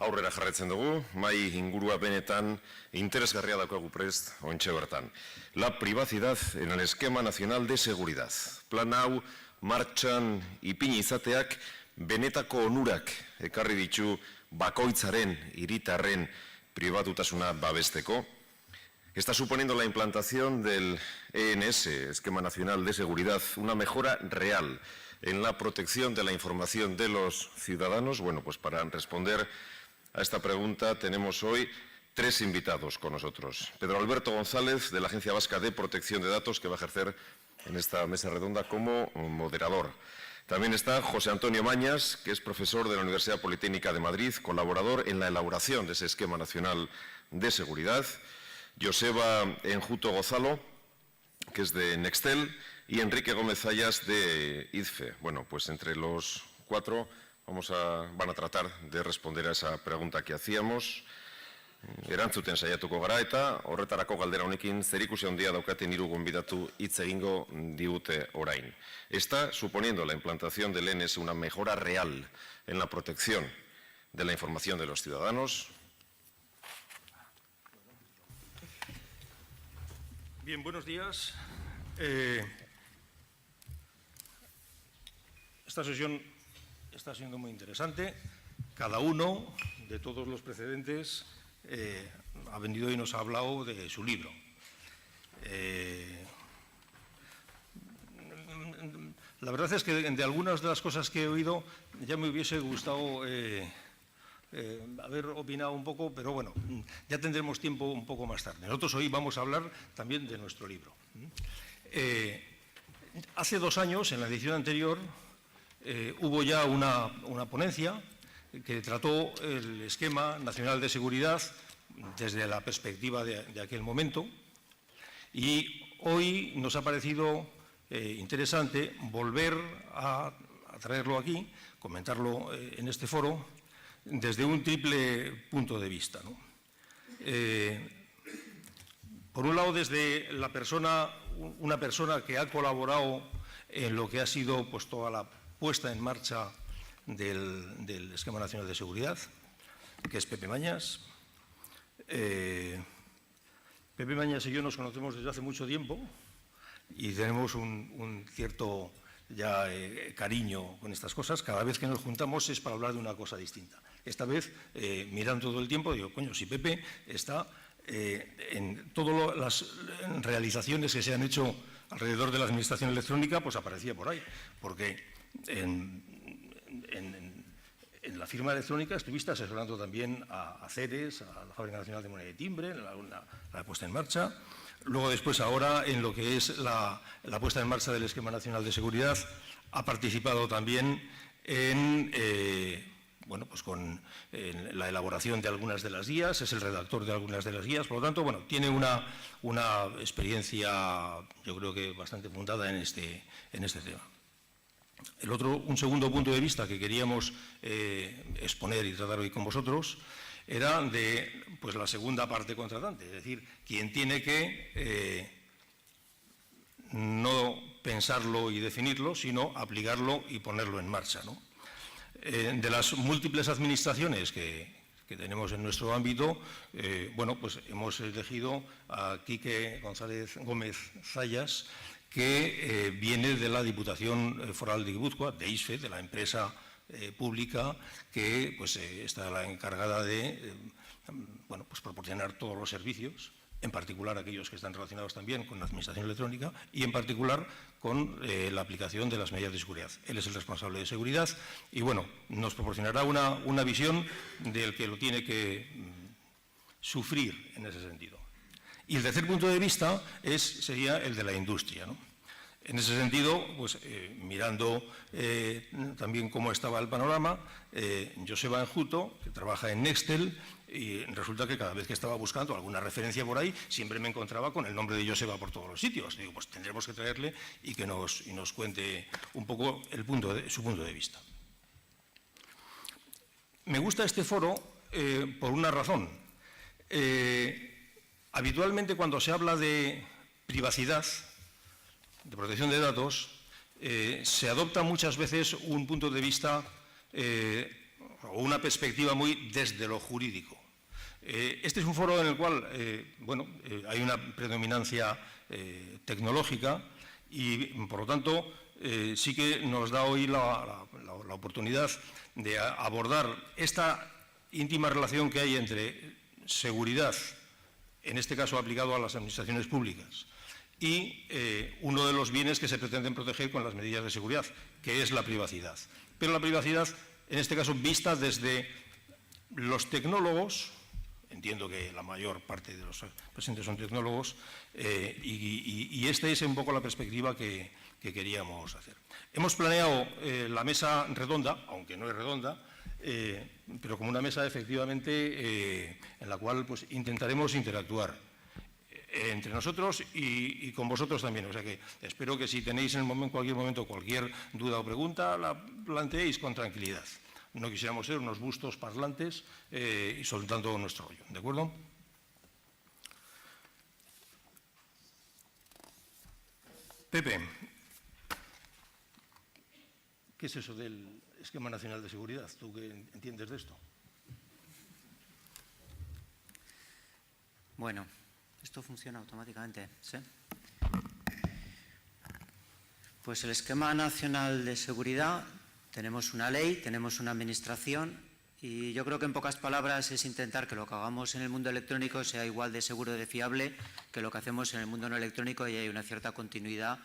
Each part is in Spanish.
aurrera jarraitzen dugu, mai ingurua benetan interesgarria daukagu prest ontxe bertan. La privacidad en el esquema nacional de seguridad. Plan hau martxan ipini izateak benetako onurak ekarri ditu bakoitzaren, hiritarren pribatutasuna babesteko. Está suponiendo la implantación del ENS, Esquema Nacional de Seguridad, una mejora real en la protección de la información de los ciudadanos. Bueno, pues para responder a esta pregunta tenemos hoy tres invitados con nosotros. Pedro Alberto González, de la Agencia Vasca de Protección de Datos, que va a ejercer en esta mesa redonda como moderador. También está José Antonio Mañas, que es profesor de la Universidad Politécnica de Madrid, colaborador en la elaboración de ese Esquema Nacional de Seguridad. Joseba Enjuto Gozalo, que es de Nextel, y Enrique Gómez Zayas, de IDFE. Bueno, pues entre los cuatro van a tratar de responder a esa pregunta que hacíamos. Erantzuten saiatuko gara eta horretarako galdera honekin zerikusi handia daukaten hiru gonbidatu hitz egingo digute orain. Está suponiendo la implantación del ENS una mejora real en la protección de la información de los ciudadanos. Bien, buenos días. Esta sesión está siendo muy interesante. Cada uno de todos los precedentes ha venido y nos ha hablado de su libro. La verdad es que de algunas de las cosas que he oído ya me hubiese gustado haber opinado un poco, pero bueno, ya tendremos tiempo un poco más tarde. Nosotros hoy vamos a hablar también de nuestro libro. Hace 2 años, en la edición anterior, hubo ya una ponencia que trató el Esquema Nacional de Seguridad desde la perspectiva de aquel momento, y hoy nos ha parecido interesante volver a traerlo aquí, comentarlo en este foro, desde un triple punto de vista, ¿no? Por un lado, desde una persona que ha colaborado en lo que ha sido pues, toda la puesta en marcha del Esquema Nacional de Seguridad, que es Pepe Mañas. Pepe Mañas y yo nos conocemos desde hace mucho tiempo y tenemos un cierto ya cariño con estas cosas. Cada vez que nos juntamos es para hablar de una cosa distinta. Esta vez, mirando todo el tiempo, digo, coño, si Pepe está en todas las realizaciones que se han hecho alrededor de la administración electrónica, pues aparecía por ahí, porque en la firma electrónica estuviste asesorando también a CERES, a la Fábrica Nacional de Moneda y Timbre, la puesta en marcha. Luego, después, ahora, en lo que es la puesta en marcha del Esquema Nacional de Seguridad, ha participado también en, pues con la elaboración de algunas de las guías, es el redactor de algunas de las guías, por lo tanto, bueno, tiene una experiencia, yo creo que bastante fundada en este tema. Un segundo punto de vista que queríamos exponer y tratar hoy con vosotros era de pues, la segunda parte contratante, es decir, quien tiene que no pensarlo y definirlo, sino aplicarlo y ponerlo en marcha, ¿no? De las múltiples administraciones que tenemos en nuestro ámbito, pues hemos elegido a Quique González Gómez Zayas, que viene de la Diputación Foral de Guipúzcoa, de ISFE, de la empresa pública que pues, está la encargada de pues proporcionar todos los servicios, en particular aquellos que están relacionados también con la administración electrónica y en particular con la aplicación de las medidas de seguridad. Él es el responsable de seguridad y bueno, nos proporcionará una visión del que lo tiene que sufrir en ese sentido. Y el tercer punto de vista sería el de la industria, ¿no? En ese sentido, pues mirando también cómo estaba el panorama, Joseba Enjuto, que trabaja en Nextel, y resulta que cada vez que estaba buscando alguna referencia por ahí, siempre me encontraba con el nombre de Joseba por todos los sitios. Digo, pues tendremos que traerle y que nos cuente un poco su punto de vista. Me gusta este foro por una razón. Habitualmente cuando se habla de privacidad, de protección de datos, se adopta muchas veces un punto de vista o una perspectiva muy desde lo jurídico. Este es un foro en el cual hay una predominancia tecnológica y, por lo tanto, sí que nos da hoy la oportunidad de abordar esta íntima relación que hay entre seguridad, en este caso aplicado a las administraciones públicas, y uno de los bienes que se pretenden proteger con las medidas de seguridad, que es la privacidad. Pero la privacidad, en este caso, vista desde los tecnólogos, entiendo que la mayor parte de los presentes son tecnólogos, y esta es un poco la perspectiva que queríamos hacer. Hemos planeado la mesa redonda, aunque no es redonda, pero como una mesa efectivamente en la cual pues, intentaremos interactuar entre nosotros y con vosotros también. O sea que espero que si tenéis en cualquier momento cualquier duda o pregunta, la planteéis con tranquilidad. No quisiéramos ser unos bustos parlantes y soltando nuestro rollo, ¿de acuerdo? Pepe, ¿qué es eso del Esquema Nacional de Seguridad? ¿Tú qué entiendes de esto? Bueno, esto funciona automáticamente, ¿sí? Pues el Esquema Nacional de Seguridad, tenemos una ley, tenemos una administración y yo creo que en pocas palabras es intentar que lo que hagamos en el mundo electrónico sea igual de seguro y de fiable que lo que hacemos en el mundo no electrónico y hay una cierta continuidad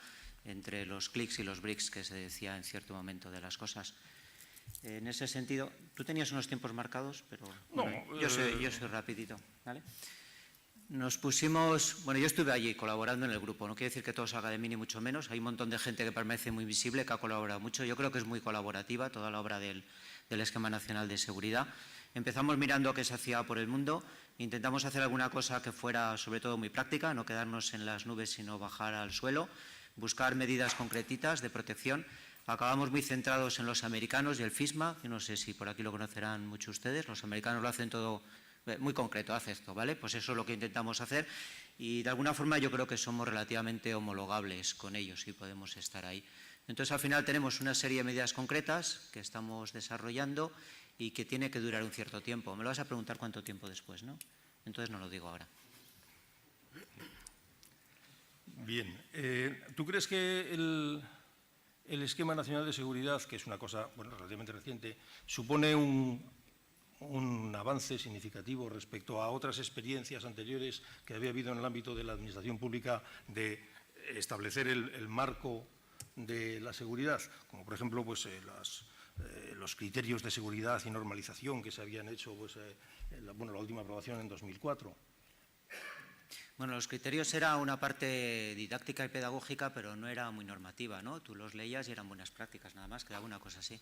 entre los clics y los bricks que se decía en cierto momento de las cosas. En ese sentido, tú tenías unos tiempos marcados, pero no, bueno, yo soy rapidito, ¿vale? Nos pusimos, bueno, yo estuve allí colaborando en el grupo, no quiere decir que todo salga de mí ni mucho menos, hay un montón de gente que permanece muy visible, que ha colaborado mucho, yo creo que es muy colaborativa toda la obra del Esquema Nacional de Seguridad. Empezamos mirando qué se hacía por el mundo, intentamos hacer alguna cosa que fuera sobre todo muy práctica, no quedarnos en las nubes sino bajar al suelo, buscar medidas concretitas de protección. Acabamos muy centrados en los americanos y el FISMA, yo no sé si por aquí lo conocerán muchos ustedes, los americanos lo hacen todo muy concreto, hace esto, ¿vale? Pues eso es lo que intentamos hacer y de alguna forma yo creo que somos relativamente homologables con ellos y podemos estar ahí. Entonces al final tenemos una serie de medidas concretas que estamos desarrollando y que tiene que durar un cierto tiempo. Me lo vas a preguntar cuánto tiempo después, ¿no? Entonces no lo digo ahora. Bien, ¿tú crees que el Esquema Nacional de Seguridad, que es una cosa relativamente reciente, supone un avance significativo respecto a otras experiencias anteriores que había habido en el ámbito de la administración pública de establecer el marco de la seguridad, como por ejemplo pues, los criterios de seguridad y normalización que se habían hecho pues, la última aprobación en 2004? Bueno, los criterios era una parte didáctica y pedagógica, pero no era muy normativa, ¿no? Tú los leías y eran buenas prácticas, nada más, quedaba una cosa así.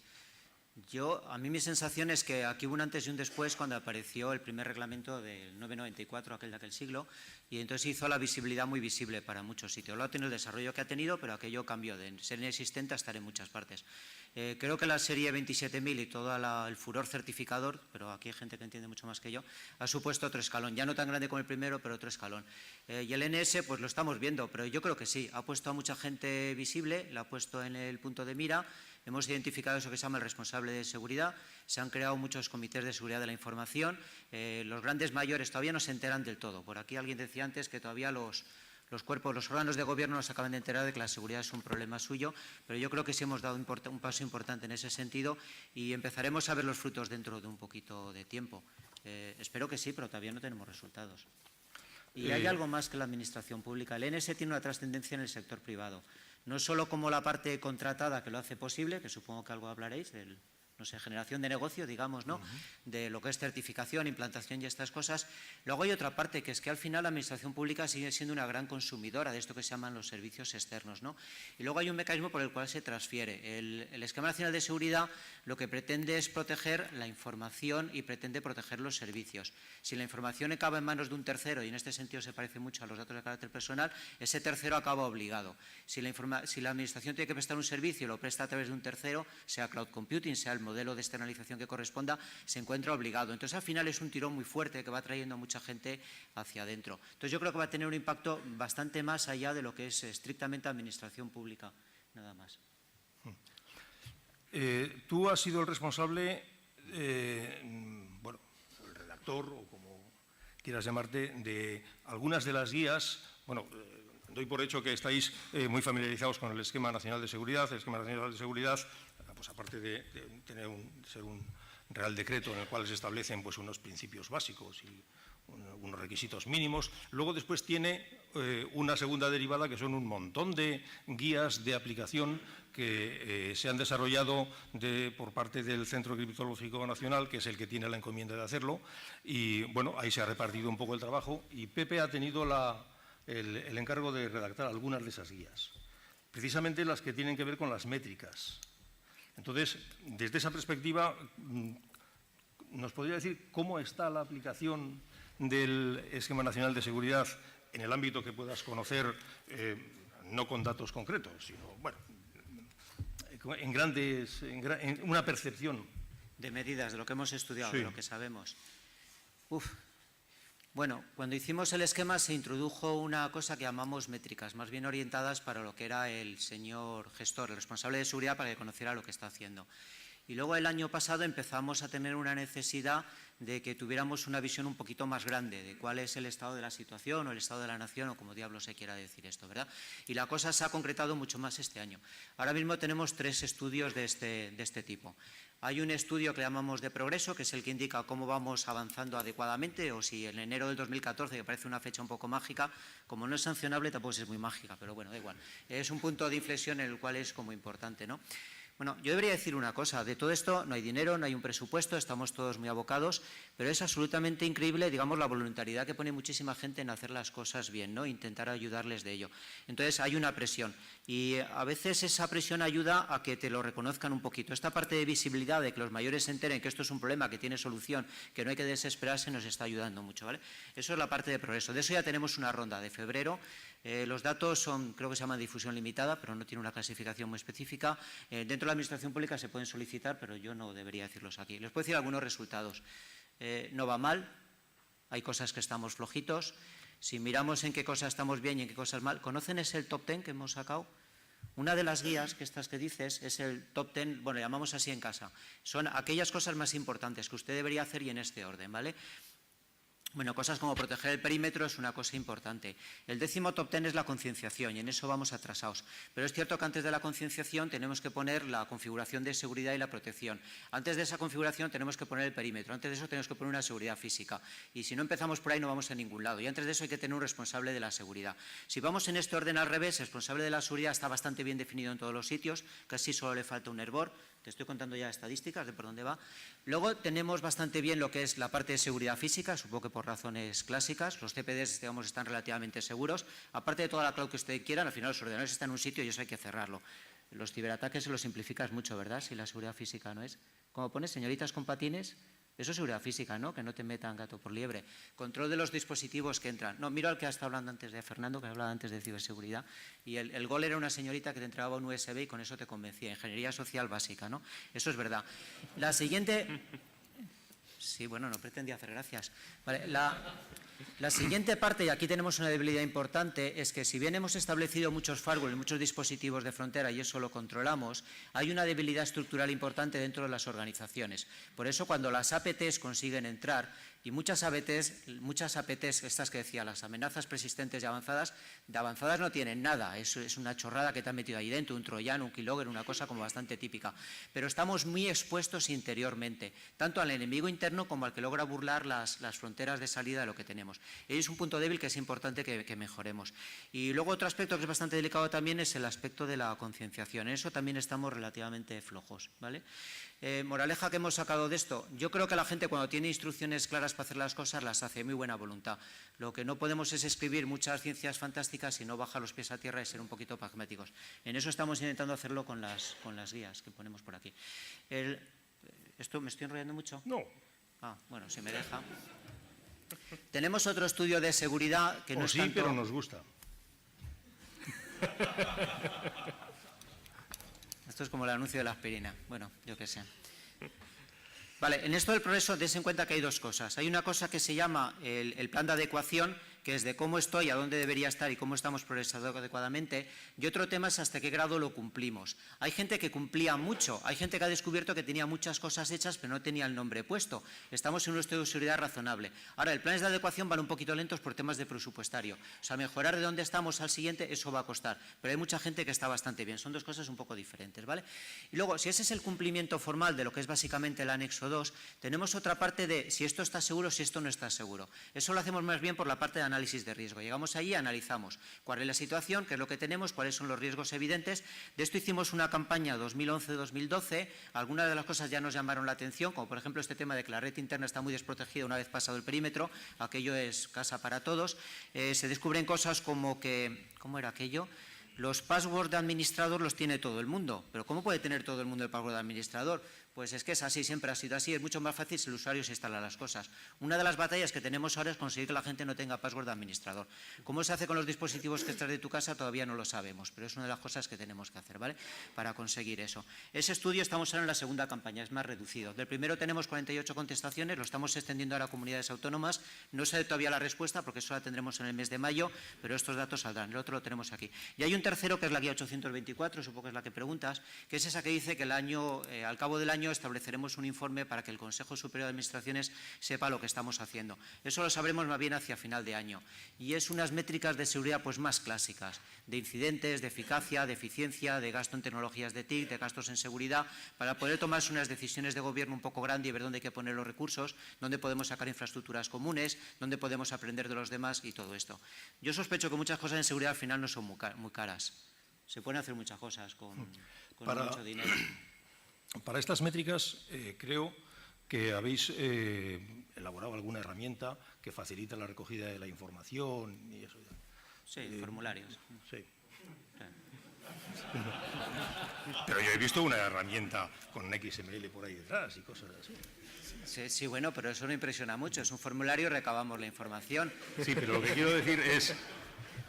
A mí mi sensación es que aquí hubo un antes y un después cuando apareció el primer reglamento del 994, aquel de aquel siglo, y entonces hizo la visibilidad muy visible para muchos sitios. Lo ha tenido el desarrollo que ha tenido, pero aquello cambió de ser inexistente a estar en muchas partes. Creo que la serie 27.000 y todo el furor certificador, pero aquí hay gente que entiende mucho más que yo, ha supuesto otro escalón, ya no tan grande como el primero, pero otro escalón. Y el NS, pues lo estamos viendo, pero yo creo que sí, ha puesto a mucha gente visible, la ha puesto en el punto de mira. Hemos identificado eso que se llama el responsable de seguridad, se han creado muchos comités de seguridad de la información, los grandes mayores todavía no se enteran del todo. Por aquí alguien decía antes que todavía los órganos de gobierno no se acaban de enterar de que la seguridad es un problema suyo, pero yo creo que sí hemos dado un paso importante en ese sentido y empezaremos a ver los frutos dentro de un poquito de tiempo. Espero que sí, pero todavía no tenemos resultados. Y hay algo más que la administración pública. El NS tiene una trascendencia en el sector privado. No solo como la parte contratada que lo hace posible, que supongo que algo hablaréis, no sé, generación de negocio, digamos, ¿no? De lo que es certificación, implantación y estas cosas. Luego hay otra parte, que es que al final la administración pública sigue siendo una gran consumidora de esto que se llaman los servicios externos, ¿no? Y luego hay un mecanismo por el cual se transfiere. El Esquema Nacional de Seguridad lo que pretende es proteger la información y pretende proteger los servicios. Si la información acaba en manos de un tercero, y en este sentido se parece mucho a los datos de carácter personal, ese tercero acaba obligado. Si la administración tiene que prestar un servicio y lo presta a través de un tercero, sea cloud computing, sea el modelo de externalización que corresponda, se encuentra obligado. Entonces, al final es un tirón muy fuerte que va trayendo a mucha gente hacia adentro. Entonces, yo creo que va a tener un impacto bastante más allá de lo que es estrictamente administración pública, nada más. Tú has sido el responsable bueno, el redactor o como quieras llamarte, de algunas de las guías. Bueno, doy por hecho que estáis muy familiarizados con el Esquema Nacional de Seguridad. El Esquema Nacional de Seguridad, pues aparte de ser un Real Decreto en el cual se establecen pues unos principios básicos y unos requisitos mínimos, luego después tiene una segunda derivada que son un montón de guías de aplicación que se han desarrollado por parte del Centro Criptológico Nacional, que es el que tiene la encomienda de hacerlo, y bueno, ahí se ha repartido un poco el trabajo y Pepe ha tenido el encargo de redactar algunas de esas guías, precisamente las que tienen que ver con las métricas. Entonces, desde esa perspectiva, ¿nos podría decir cómo está la aplicación del Esquema Nacional de Seguridad en el ámbito que puedas conocer, no con datos concretos, sino, bueno, en una percepción? De medidas, de lo que hemos estudiado, Sí. de lo que sabemos. Bueno, cuando hicimos el esquema se introdujo una cosa que llamamos métricas, más bien orientadas para lo que era el señor gestor, el responsable de seguridad, para que conociera lo que está haciendo. Y luego el año pasado empezamos a tener una necesidad de que tuviéramos una visión un poquito más grande de cuál es el estado de la situación o el estado de la nación o como diablos se quiera decir esto, ¿verdad? Y la cosa se ha concretado mucho más este año. Ahora mismo tenemos 3 estudios de este tipo. Hay un estudio que llamamos de progreso, que es el que indica cómo vamos avanzando adecuadamente, o si en enero del 2014, que parece una fecha un poco mágica, como no es sancionable tampoco es muy mágica, pero bueno, da igual. Es un punto de inflexión en el cual es como importante, ¿no? Bueno, yo debería decir una cosa, de todo esto no hay dinero, no hay un presupuesto, estamos todos muy abocados, pero es absolutamente increíble, digamos, la voluntariedad que pone muchísima gente en hacer las cosas bien, ¿no? Intentar ayudarles de ello. Entonces hay una presión y a veces esa presión ayuda a que te lo reconozcan un poquito. Esta parte de visibilidad, de que los mayores se enteren que esto es un problema, que tiene solución, que no hay que desesperarse, nos está ayudando mucho, ¿vale? Eso es la parte de progreso. De eso ya tenemos una ronda de febrero. Los datos son, creo que se llama difusión limitada, pero no tiene una clasificación muy específica. Dentro de la Administración Pública se pueden solicitar, pero yo no debería decirlos aquí. Les puedo decir algunos resultados. No va mal, hay cosas que estamos flojitos. Si miramos en qué cosas estamos bien y en qué cosas mal, ¿conocen ese top 10 que hemos sacado? Una de las guías, que estas que dices, es el top 10, bueno, llamamos así en casa. Son aquellas cosas más importantes que usted debería hacer y en este orden, ¿vale? Bueno, cosas como proteger el perímetro es una cosa importante. El 10º top 10 es la concienciación y en eso vamos atrasados. Pero es cierto que antes de la concienciación tenemos que poner la configuración de seguridad y la protección. Antes de esa configuración tenemos que poner el perímetro. Antes de eso tenemos que poner una seguridad física. Y si no empezamos por ahí no vamos a ningún lado. Y antes de eso hay que tener un responsable de la seguridad. Si vamos en este orden al revés, el responsable de la seguridad está bastante bien definido en todos los sitios. Casi solo le falta un hervor. Te estoy contando ya estadísticas de por dónde va. Luego tenemos bastante bien lo que es la parte de seguridad física, supongo que por razones clásicas. Los CPDs, digamos, están relativamente seguros. Aparte de toda la cloud que ustedes quieran, al final los ordenadores están en un sitio y eso hay que cerrarlo. Los ciberataques se los simplificas mucho, ¿verdad? Si la seguridad física no es. Como pones señoritas con patines, eso es seguridad física, ¿no? Que no te metan gato por liebre. Control de los dispositivos que entran. No, miro al que ha estado hablando antes de Fernando, que hablaba antes de ciberseguridad. Y el gol era una señorita que te entregaba un USB y con eso te convencía. Ingeniería social básica, ¿no? Eso es verdad. La siguiente... Sí, bueno, no pretendía hacer gracias. Vale, la siguiente parte, y aquí tenemos una debilidad importante, es que si bien hemos establecido muchos firewalls, muchos dispositivos de frontera y eso lo controlamos, hay una debilidad estructural importante dentro de las organizaciones. Por eso cuando las APTs consiguen entrar, y muchas APTs, estas que decía, las amenazas persistentes y avanzadas, de avanzadas no tienen nada, es una chorrada que te han metido ahí dentro, un troyano, un keylogger, una cosa como bastante típica. Pero estamos muy expuestos interiormente, tanto al enemigo interno como al que logra burlar las fronteras de salida de lo que tenemos. Y es un punto débil que es importante que mejoremos. Y luego otro aspecto que es bastante delicado también es el aspecto de la concienciación. En eso también estamos relativamente flojos, ¿vale? Moraleja que hemos sacado de esto, yo creo que la gente cuando tiene instrucciones claras para hacer las cosas las hace, muy buena voluntad. Lo que no podemos es escribir muchas ciencias fantásticas y no bajar los pies a tierra y ser un poquito pragmáticos. En eso estamos intentando hacerlo con las guías que ponemos por aquí. ¿Esto me estoy enrollando mucho? No. Ah, bueno, si me deja. Tenemos otro estudio de seguridad que no es sí, tanto... pero nos gusta. Esto es como el anuncio de la aspirina. Bueno, yo qué sé. Vale, en esto del progreso, des en cuenta que hay dos cosas. Hay una cosa que se llama el plan de adecuación, que es de cómo estoy, a dónde debería estar y cómo estamos progresando adecuadamente, y otro tema es hasta qué grado lo cumplimos. Hay gente que cumplía mucho, hay gente que ha descubierto que tenía muchas cosas hechas pero no tenía el nombre puesto. Estamos en un estado de seguridad razonable. Ahora, el planes de adecuación van un poquito lentos por temas de presupuestario. O sea, mejorar de donde estamos al siguiente, eso va a costar. Pero hay mucha gente que está bastante bien. Son dos cosas un poco diferentes, ¿vale? Y luego, si ese es el cumplimiento formal de lo que es básicamente el anexo 2, tenemos otra parte de si esto está seguro, si esto no está seguro. Eso lo hacemos más bien por la parte de análisis de riesgo. Llegamos allí y analizamos cuál es la situación, qué es lo que tenemos, cuáles son los riesgos evidentes. De esto hicimos una campaña 2011-2012. Algunas de las cosas ya nos llamaron la atención, como por ejemplo este tema de que la red interna está muy desprotegida una vez pasado el perímetro. Aquello es casa para todos. Se descubren cosas como que, ¿cómo era aquello? Los passwords de administrador los tiene todo el mundo, pero ¿cómo puede tener todo el mundo el password de administrador? Pues es que es así, siempre ha sido así, es mucho más fácil si el usuario se instala las cosas. Una de las batallas que tenemos ahora es conseguir que la gente no tenga password de administrador. ¿Cómo se hace con los dispositivos que traes de tu casa? Todavía no lo sabemos, pero es una de las cosas que tenemos que hacer, ¿vale? Para conseguir eso. Ese estudio estamos ahora en la segunda campaña, es más reducido. Del primero tenemos 48 contestaciones, lo estamos extendiendo ahora a comunidades autónomas. No sé todavía la respuesta porque eso la tendremos en el mes de mayo, pero estos datos saldrán. El otro lo tenemos aquí. Y hay un tercero que es la guía 824, supongo que es la que preguntas, que es esa que dice que al cabo del año estableceremos un informe para que el Consejo Superior de Administraciones sepa lo que estamos haciendo. Eso lo sabremos más bien hacia final de año. Y es unas métricas de seguridad pues más clásicas, de incidentes, de eficacia, de eficiencia, de gasto en tecnologías de TIC, de gastos en seguridad, para poder tomarse unas decisiones de gobierno un poco grandes y ver dónde hay que poner los recursos, dónde podemos sacar infraestructuras comunes, dónde podemos aprender de los demás y todo esto. Yo sospecho que muchas cosas en seguridad al final no son muy caras. Se pueden hacer muchas cosas con mucho dinero. Para estas métricas, creo que habéis elaborado alguna herramienta que facilita la recogida de la información y eso. Sí, formularios. Sí. Pero yo he visto una herramienta con XML por ahí detrás y cosas así. Sí, bueno, pero eso no impresiona mucho. Es un formulario y recabamos la información. Sí, pero lo que quiero decir es...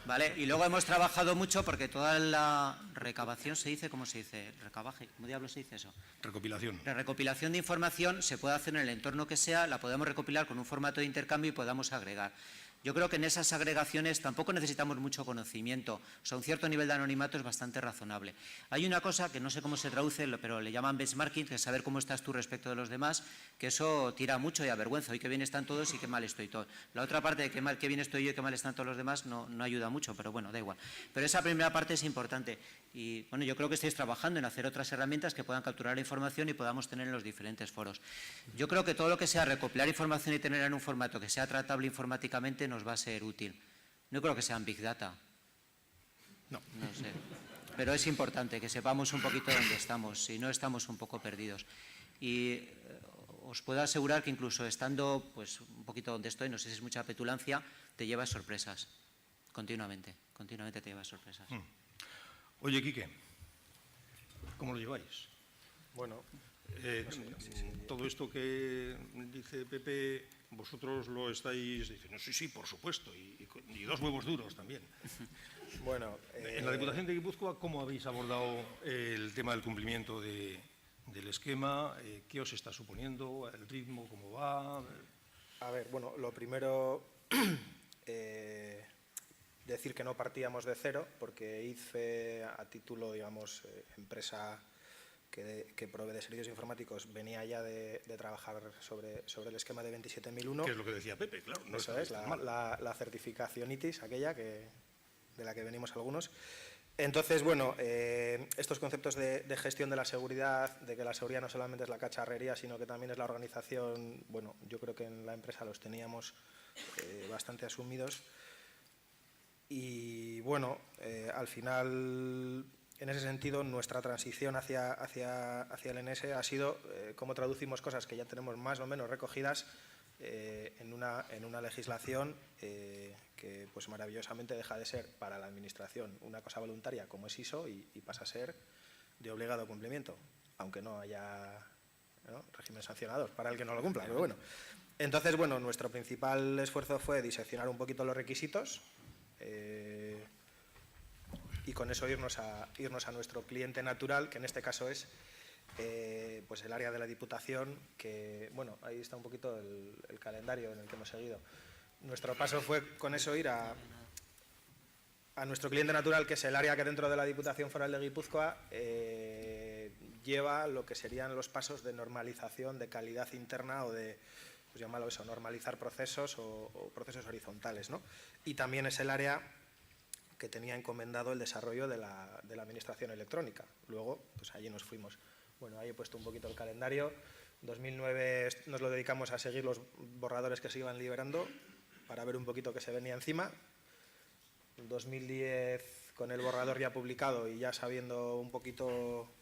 Vale, y luego hemos trabajado mucho porque toda la recabación se dice, ¿cómo se dice? Recabaje, ¿cómo diablos se dice eso? Recopilación. La recopilación de información se puede hacer en el entorno que sea, la podemos recopilar con un formato de intercambio y podamos agregar. Yo creo que en esas agregaciones tampoco necesitamos mucho conocimiento, o sea, un cierto nivel de anonimato es bastante razonable. Hay una cosa que no sé cómo se traduce, pero le llaman benchmarking, que es saber cómo estás tú respecto de los demás, que eso tira mucho y avergüenza, hoy qué bien están todos y qué mal estoy todo. La otra parte de qué bien estoy yo y qué mal están todos los demás no ayuda mucho, pero bueno, da igual. Pero esa primera parte es importante y bueno, yo creo que estáis trabajando en hacer otras herramientas que puedan capturar la información y podamos tener en los diferentes foros. Yo creo que todo lo que sea recopilar información y tenerla en un formato que sea tratable informáticamente nos va a ser útil. No creo que sean Big Data. No sé. Pero es importante que sepamos un poquito dónde estamos, si no estamos un poco perdidos. Y os puedo asegurar que incluso estando pues, un poquito donde estoy, no sé si es mucha petulancia, te llevas sorpresas. Continuamente te llevas sorpresas. Oye, Quique, ¿cómo lo lleváis? Bueno, todo esto que dice Pepe, vosotros lo estáis diciendo, sí, por supuesto, y dos huevos duros también. bueno. En la Diputación de Guipúzcoa, ¿cómo habéis abordado el tema del cumplimiento del esquema? ¿Qué os está suponiendo? ¿El ritmo? ¿Cómo va? A ver, bueno, lo primero, decir que no partíamos de cero, porque ICE, a título, digamos, empresa que provee de servicios informáticos, venía ya de trabajar sobre el esquema de 27001. Que es lo que decía Pepe, claro. No eso es, la certificación ITIS, aquella de la que venimos algunos. Entonces, bueno, estos conceptos de gestión de la seguridad, de que la seguridad no solamente es la cacharrería, sino que también es la organización, bueno, yo creo que en la empresa los teníamos bastante asumidos. Y bueno, al final, en ese sentido, nuestra transición hacia el NS ha sido cómo traducimos cosas que ya tenemos más o menos recogidas en una legislación que pues maravillosamente deja de ser para la administración una cosa voluntaria como es ISO y pasa a ser de obligado cumplimiento, aunque no haya régimen sancionador para el que no lo cumpla, pero bueno. Entonces, bueno, nuestro principal esfuerzo fue diseccionar un poquito los requisitos y con eso irnos a nuestro cliente natural, que en este caso es pues el área de la Diputación, que bueno, ahí está un poquito el calendario en el que hemos seguido. nuestro paso fue con eso ir a nuestro cliente natural, que es el área que dentro de la Diputación Foral de Guipúzcoa lleva lo que serían los pasos de normalización de calidad interna o de, pues llamarlo eso, normalizar procesos o procesos horizontales, ¿no? Y también es el área que tenía encomendado el desarrollo de la administración electrónica. Luego, pues allí nos fuimos. Bueno, ahí he puesto un poquito el calendario. 2009 nos lo dedicamos a seguir los borradores que se iban liberando para ver un poquito qué se venía encima. 2010, con el borrador ya publicado y ya sabiendo un poquito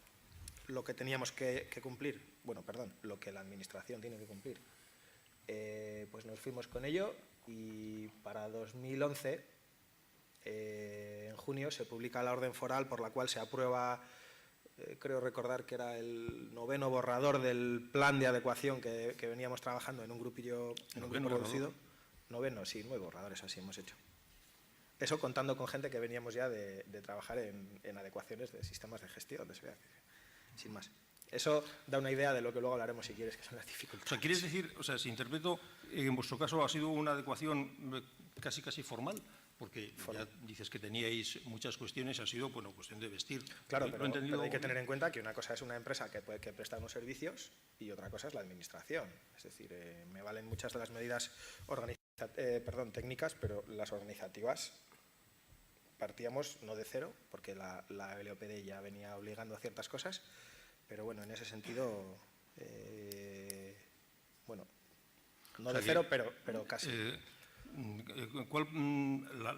lo que teníamos que cumplir, bueno, perdón, lo que la administración tiene que cumplir, pues nos fuimos con ello y para 2011, en junio, se publica la orden foral por la cual se aprueba, creo recordar que era el 9º borrador del plan de adecuación que veníamos trabajando en un grupillo, en un grupo reducido. 9, sí, 9 borradores así hemos hecho. Eso contando con gente que veníamos ya de trabajar en adecuaciones de sistemas de gestión, sin más. Eso da una idea de lo que luego hablaremos, si quieres, que son las dificultades. O sea, ¿quieres decir, o sea, si interpreto, en vuestro caso ha sido una adecuación casi formal? Porque ya dices que teníais muchas cuestiones, ha sido, bueno, cuestión de vestir. Claro, pero hay que tener en cuenta que una cosa es una empresa que presta unos servicios y otra cosa es la administración. Es decir, me valen muchas de las medidas técnicas, pero las organizativas partíamos no de cero, porque la LOPD ya venía obligando a ciertas cosas, pero bueno, en ese sentido, bueno, no de cero, pero casi.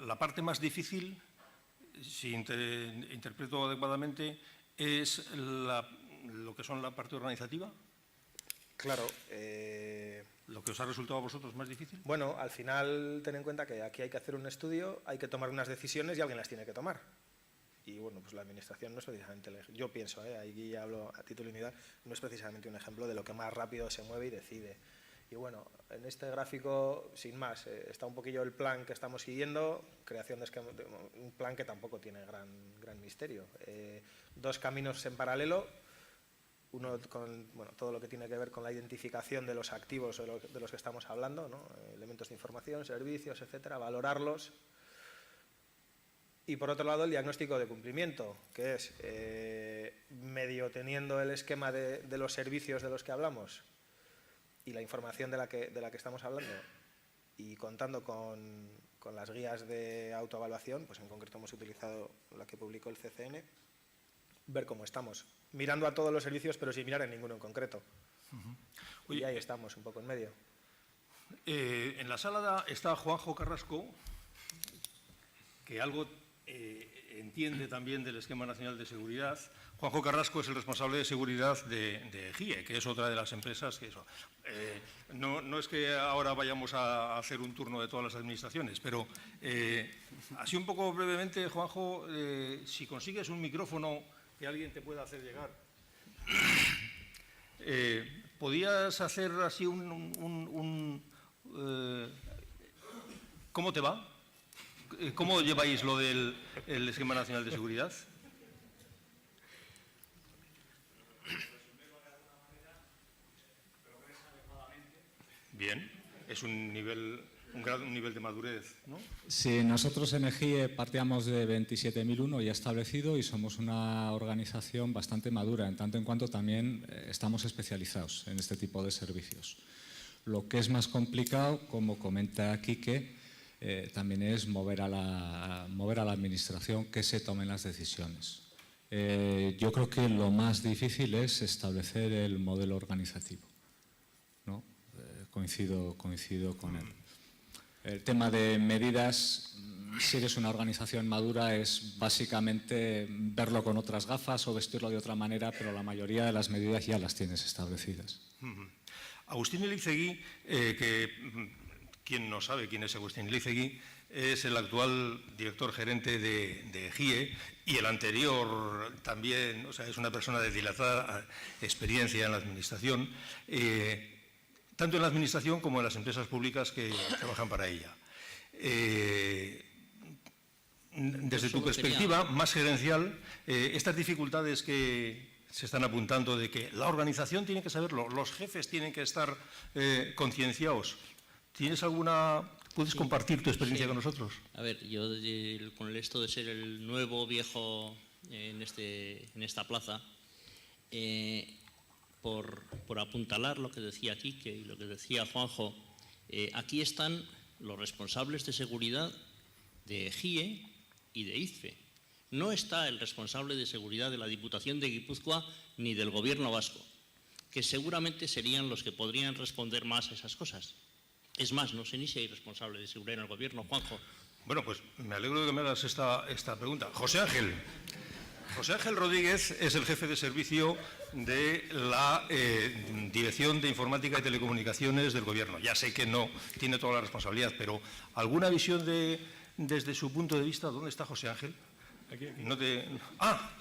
La parte más difícil, si interpreto adecuadamente, es lo que son la parte organizativa. Claro. ¿Lo que os ha resultado a vosotros más difícil? Bueno, al final ten en cuenta que aquí hay que hacer un estudio, hay que tomar unas decisiones y alguien las tiene que tomar. Y bueno, pues la administración no es precisamente, yo pienso, aquí ya hablo a título individual, no es precisamente un ejemplo de lo que más rápido se mueve y decide. Y bueno, en este gráfico, sin más, está un poquillo el plan que estamos siguiendo, creación de un plan que tampoco tiene gran misterio. 2 caminos en paralelo, uno con todo lo que tiene que ver con la identificación de los activos de los que estamos hablando, ¿no? Elementos de información, servicios, etcétera, valorarlos. Y por otro lado, el diagnóstico de cumplimiento, que es medio teniendo el esquema de los servicios de los que hablamos y la información de la que estamos hablando y contando con las guías de autoevaluación, pues en concreto hemos utilizado la que publicó el CCN, ver cómo estamos, mirando a todos los servicios pero sin mirar en ninguno en concreto. Oye, y ahí estamos, un poco en medio. En la sala está Juanjo Carrasco, que algo entiende también del Esquema Nacional de Seguridad. Juanjo Carrasco es el responsable de seguridad de GIE, que es otra de las empresas que eso. No es que ahora vayamos a hacer un turno de todas las administraciones, pero así un poco brevemente, Juanjo, si consigues un micrófono que alguien te pueda hacer llegar, ¿podías hacer así ¿cómo te va? ¿Cómo lleváis lo del Esquema Nacional de Seguridad? Bien, es un nivel de madurez, ¿no? Sí, nosotros en EGIE partíamos de 27.001 ya establecido y somos una organización bastante madura, en tanto en cuanto también estamos especializados en este tipo de servicios. Lo que es más complicado, como comenta Quique, también es mover a la administración que se tomen las decisiones. Yo creo que lo más difícil es establecer el modelo organizativo, ¿no? Coincido con él. El tema de medidas, si eres una organización madura, es básicamente verlo con otras gafas o vestirlo de otra manera, pero la mayoría de las medidas ya las tienes establecidas. Agustín Elizegui, quien no sabe quién es Agustín Elizegui, es el actual director gerente de GIE y el anterior también, o sea, es una persona de dilatada experiencia en la administración, tanto en la administración como en las empresas públicas que trabajan para ella. Desde tu perspectiva más gerencial, estas dificultades que se están apuntando de que la organización tiene que saberlo, los jefes tienen que estar concienciados. ¿Tienes alguna ¿Puedes compartir tu experiencia con nosotros? A ver, yo con esto de ser el nuevo viejo en esta plaza, por apuntalar lo que decía Quique y lo que decía Juanjo, aquí están los responsables de seguridad de EGIE y de ICFE. No está el responsable de seguridad de la Diputación de Guipúzcoa ni del Gobierno vasco, que seguramente serían los que podrían responder más a esas cosas. Es más, no sé ni si hay responsable de seguridad en el Gobierno, Juanjo. Bueno, pues me alegro de que me hagas esta pregunta. José Ángel Rodríguez es el jefe de servicio de la Dirección de Informática y Telecomunicaciones del Gobierno. Ya sé que no tiene toda la responsabilidad, pero ¿alguna visión desde su punto de vista? ¿Dónde está José Ángel? Aquí. No te... ¡Ah!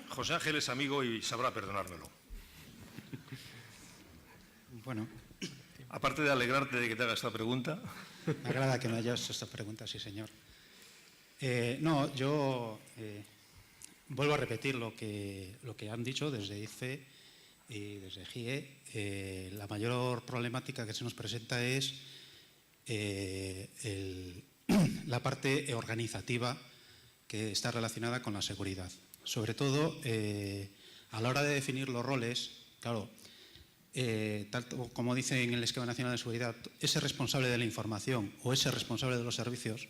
José Ángel es amigo y sabrá perdonármelo. Bueno. Aparte de alegrarte de que te haga esta pregunta. Me agrada que me hayas esta pregunta, sí, señor. No, yo vuelvo a repetir lo que han dicho desde ICFE y desde GIE. La mayor problemática que se nos presenta es la parte organizativa que está relacionada con la seguridad. Sobre todo, a la hora de definir los roles, claro, tal como dice en el Esquema Nacional de Seguridad, ese responsable de la información o ese responsable de los servicios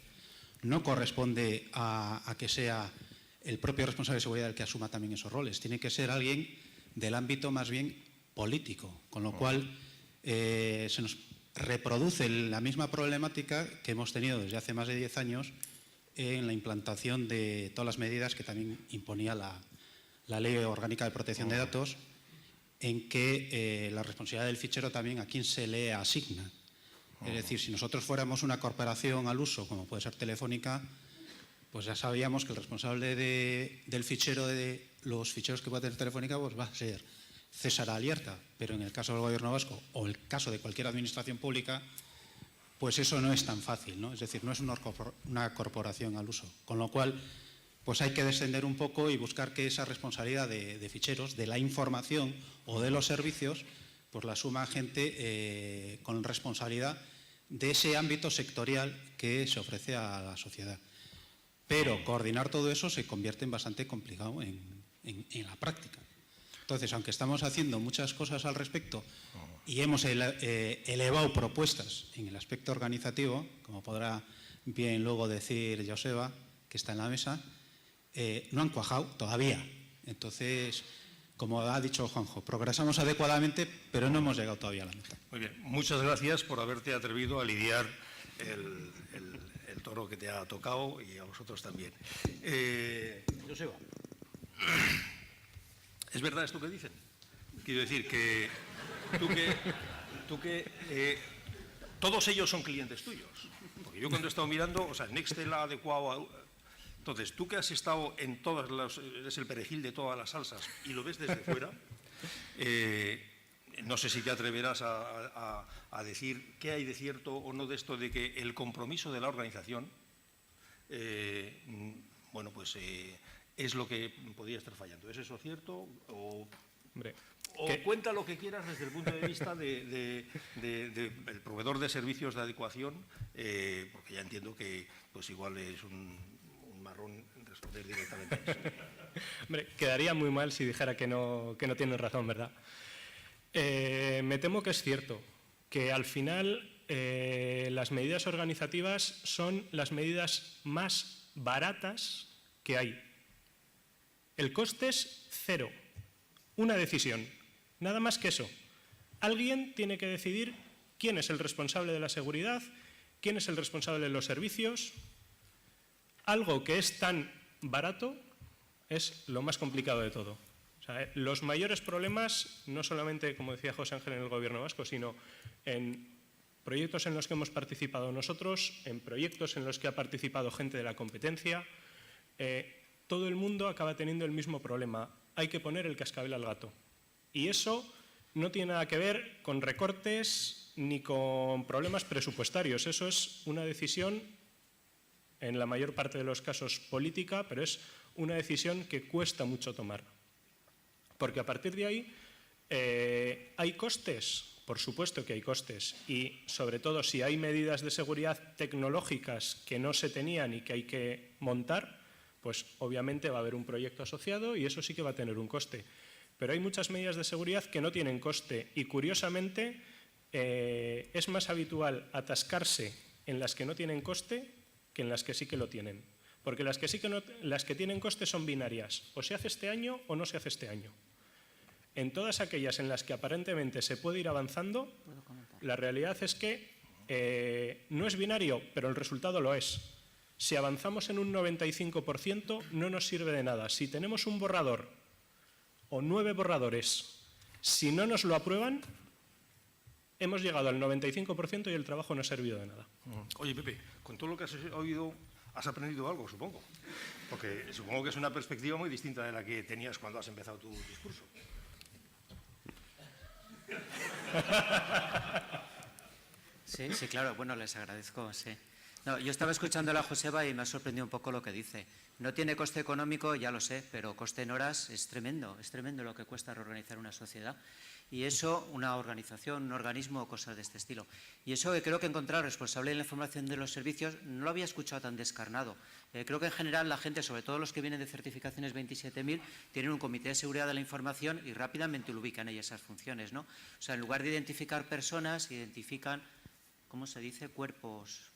no corresponde a que sea el propio responsable de seguridad el que asuma también esos roles. Tiene que ser alguien del ámbito más bien político, con lo cual se nos reproduce la misma problemática que hemos tenido desde hace más de 10 años en la implantación de todas las medidas que también imponía la Ley Orgánica de Protección de Datos, en que la responsabilidad del fichero también a quién se le asigna. Es decir, si nosotros fuéramos una corporación al uso, como puede ser Telefónica, pues ya sabíamos que el responsable del fichero, de los ficheros que puede tener Telefónica, pues va a ser César Alierta. Pero en el caso del Gobierno vasco o el caso de cualquier administración pública, pues eso no es tan fácil, ¿no? Es decir, no es una corporación al uso. Con lo cual, pues hay que descender un poco y buscar que esa responsabilidad de ficheros, de la información o de los servicios, pues la asuma gente con responsabilidad de ese ámbito sectorial que se ofrece a la sociedad. Pero coordinar todo eso se convierte en bastante complicado en la práctica. Entonces, aunque estamos haciendo muchas cosas al respecto y hemos elevado propuestas en el aspecto organizativo, como podrá bien luego decir Joseba, que está en la mesa, no han cuajado todavía. Entonces, como ha dicho Juanjo, progresamos adecuadamente, pero no hemos llegado todavía a la meta. Muy bien, muchas gracias por haberte atrevido a lidiar el toro que te ha tocado y a vosotros también. Joseba, ¿es verdad esto que dicen? Quiero decir que todos ellos son clientes tuyos. Porque yo cuando he estado mirando, o sea, Nextel ha adecuado a... Entonces, tú que has estado en todas las... eres el perejil de todas las salsas y lo ves desde fuera, no sé si te atreverás a decir qué hay de cierto o no de esto de que el compromiso de la organización, bueno, pues es lo que podría estar fallando. ¿Es eso cierto? Hombre, cuenta lo que quieras desde el punto de vista del proveedor de servicios de adecuación, porque ya entiendo que pues igual es un marrón responder directamente a eso. Hombre, quedaría muy mal si dijera que no tienes razón, ¿verdad? Me temo que es cierto, que al final las medidas organizativas son las medidas más baratas que hay. El coste es cero, una decisión, nada más que eso. Alguien tiene que decidir quién es el responsable de la seguridad, quién es el responsable de los servicios. Algo que es tan barato es lo más complicado de todo. O sea, los mayores problemas, no solamente, como decía José Ángel, en el Gobierno vasco, sino en proyectos en los que hemos participado nosotros, en proyectos en los que ha participado gente de la competencia, todo el mundo acaba teniendo el mismo problema. Hay que poner el cascabel al gato. Y eso no tiene nada que ver con recortes ni con problemas presupuestarios. Eso es una decisión, en la mayor parte de los casos política, pero es una decisión que cuesta mucho tomar. Porque a partir de ahí hay costes, por supuesto que hay costes, y sobre todo si hay medidas de seguridad tecnológicas que no se tenían y que hay que montar, pues obviamente va a haber un proyecto asociado y eso sí que va a tener un coste. Pero hay muchas medidas de seguridad que no tienen coste y curiosamente es más habitual atascarse en las que no tienen coste que en las que sí que lo tienen. Porque las que tienen coste son binarias, o se hace este año o no se hace este año. En todas aquellas en las que aparentemente se puede ir avanzando, la realidad es que no es binario, pero el resultado lo es. Si avanzamos en un 95% no nos sirve de nada. Si tenemos un borrador o 9 borradores, si no nos lo aprueban, hemos llegado al 95% y el trabajo no ha servido de nada. Oye, Pepe, con todo lo que has oído, has aprendido algo, supongo. Porque supongo que es una perspectiva muy distinta de la que tenías cuando has empezado tu discurso. Sí, sí, claro. Bueno, les agradezco, sí. No, yo estaba escuchando a la Joseba y me ha sorprendido un poco lo que dice. No tiene coste económico, ya lo sé, pero coste en horas es tremendo lo que cuesta reorganizar una sociedad. Y eso, una organización, un organismo, cosas de este estilo. Y eso que creo que encontrar responsable en la información de los servicios no lo había escuchado tan descarnado. Creo que en general la gente, sobre todo los que vienen de certificaciones 27.000, tienen un comité de seguridad de la información y rápidamente lo ubican ahí esas funciones, ¿no? O sea, en lugar de identificar personas, identifican, ¿cómo se dice?, cuerpos.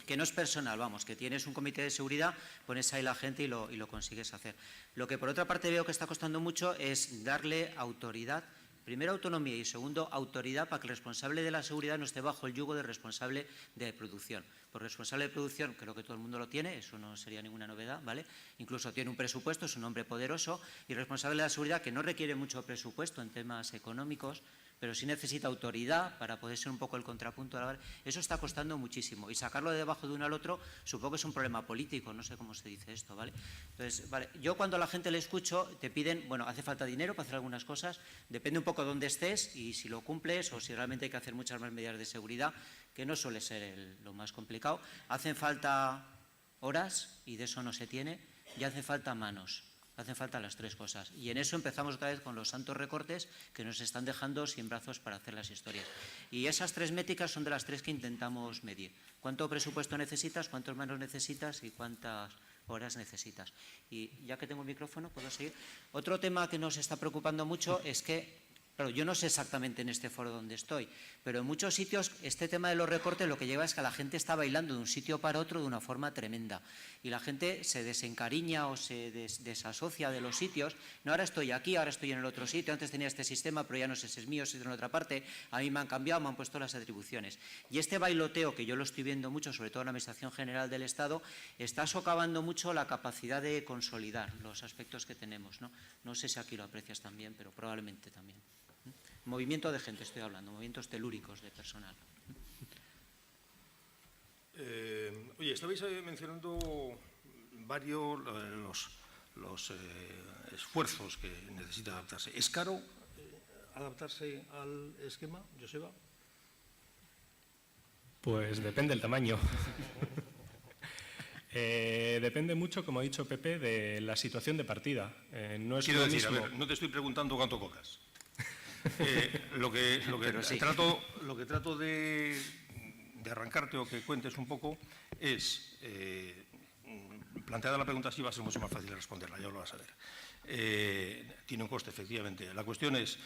Que no es personal, vamos, que tienes un comité de seguridad, pones ahí la gente y lo consigues hacer. Lo que por otra parte veo que está costando mucho es darle autoridad. Primero, autonomía y segundo, autoridad para que el responsable de la seguridad no esté bajo el yugo del responsable de producción. Por responsable de producción, creo que todo el mundo lo tiene, eso no sería ninguna novedad, ¿vale? Incluso tiene un presupuesto, es un hombre poderoso, y responsable de la seguridad que no requiere mucho presupuesto en temas económicos, pero sí necesita autoridad para poder ser un poco el contrapunto. Eso está costando muchísimo y sacarlo de debajo de uno al otro supongo que es un problema político, no sé cómo se dice esto, ¿vale? Entonces, vale, yo cuando a la gente le escucho te piden, bueno, hace falta dinero para hacer algunas cosas, depende un poco de dónde estés y si lo cumples o si realmente hay que hacer muchas más medidas de seguridad, que no suele ser lo más complicado. Hacen falta horas y de eso no se tiene, y hace falta manos. Hacen falta las tres cosas. Y en eso empezamos otra vez con los santos recortes que nos están dejando sin brazos para hacer las historias. Y esas tres métricas son de las tres que intentamos medir. ¿Cuánto presupuesto necesitas? ¿Cuántas manos necesitas? ¿Y cuántas horas necesitas? Y ya que tengo el micrófono, ¿puedo seguir? Otro tema que nos está preocupando mucho es que, claro, yo no sé exactamente en este foro donde estoy, pero en muchos sitios este tema de los recortes lo que lleva es que la gente está bailando de un sitio para otro de una forma tremenda. Y la gente se desencariña o se desasocia de los sitios. No, ahora estoy aquí, ahora estoy en el otro sitio, antes tenía este sistema, pero ya no sé si es mío, si es en otra parte, a mí me han cambiado, me han puesto las atribuciones. Y este bailoteo, que yo lo estoy viendo mucho, sobre todo en la Administración General del Estado, está socavando mucho la capacidad de consolidar los aspectos que tenemos, ¿no? No sé si aquí lo aprecias también, pero probablemente también. Movimiento de gente estoy hablando, movimientos telúricos de personal. Oye, estabais mencionando varios los esfuerzos que necesita adaptarse. ¿Es caro adaptarse al esquema, Joseba? Pues depende del tamaño. Depende mucho, como ha dicho Pepe, de la situación de partida. No es Quiero lo decir, mismo. a ver, no te estoy preguntando cuánto cobras. Lo que sí. trato de arrancarte o que cuentes un poco es, planteada la pregunta así va a ser mucho más fácil responderla, ya lo vas a ver. Tiene un coste, efectivamente. La cuestión es,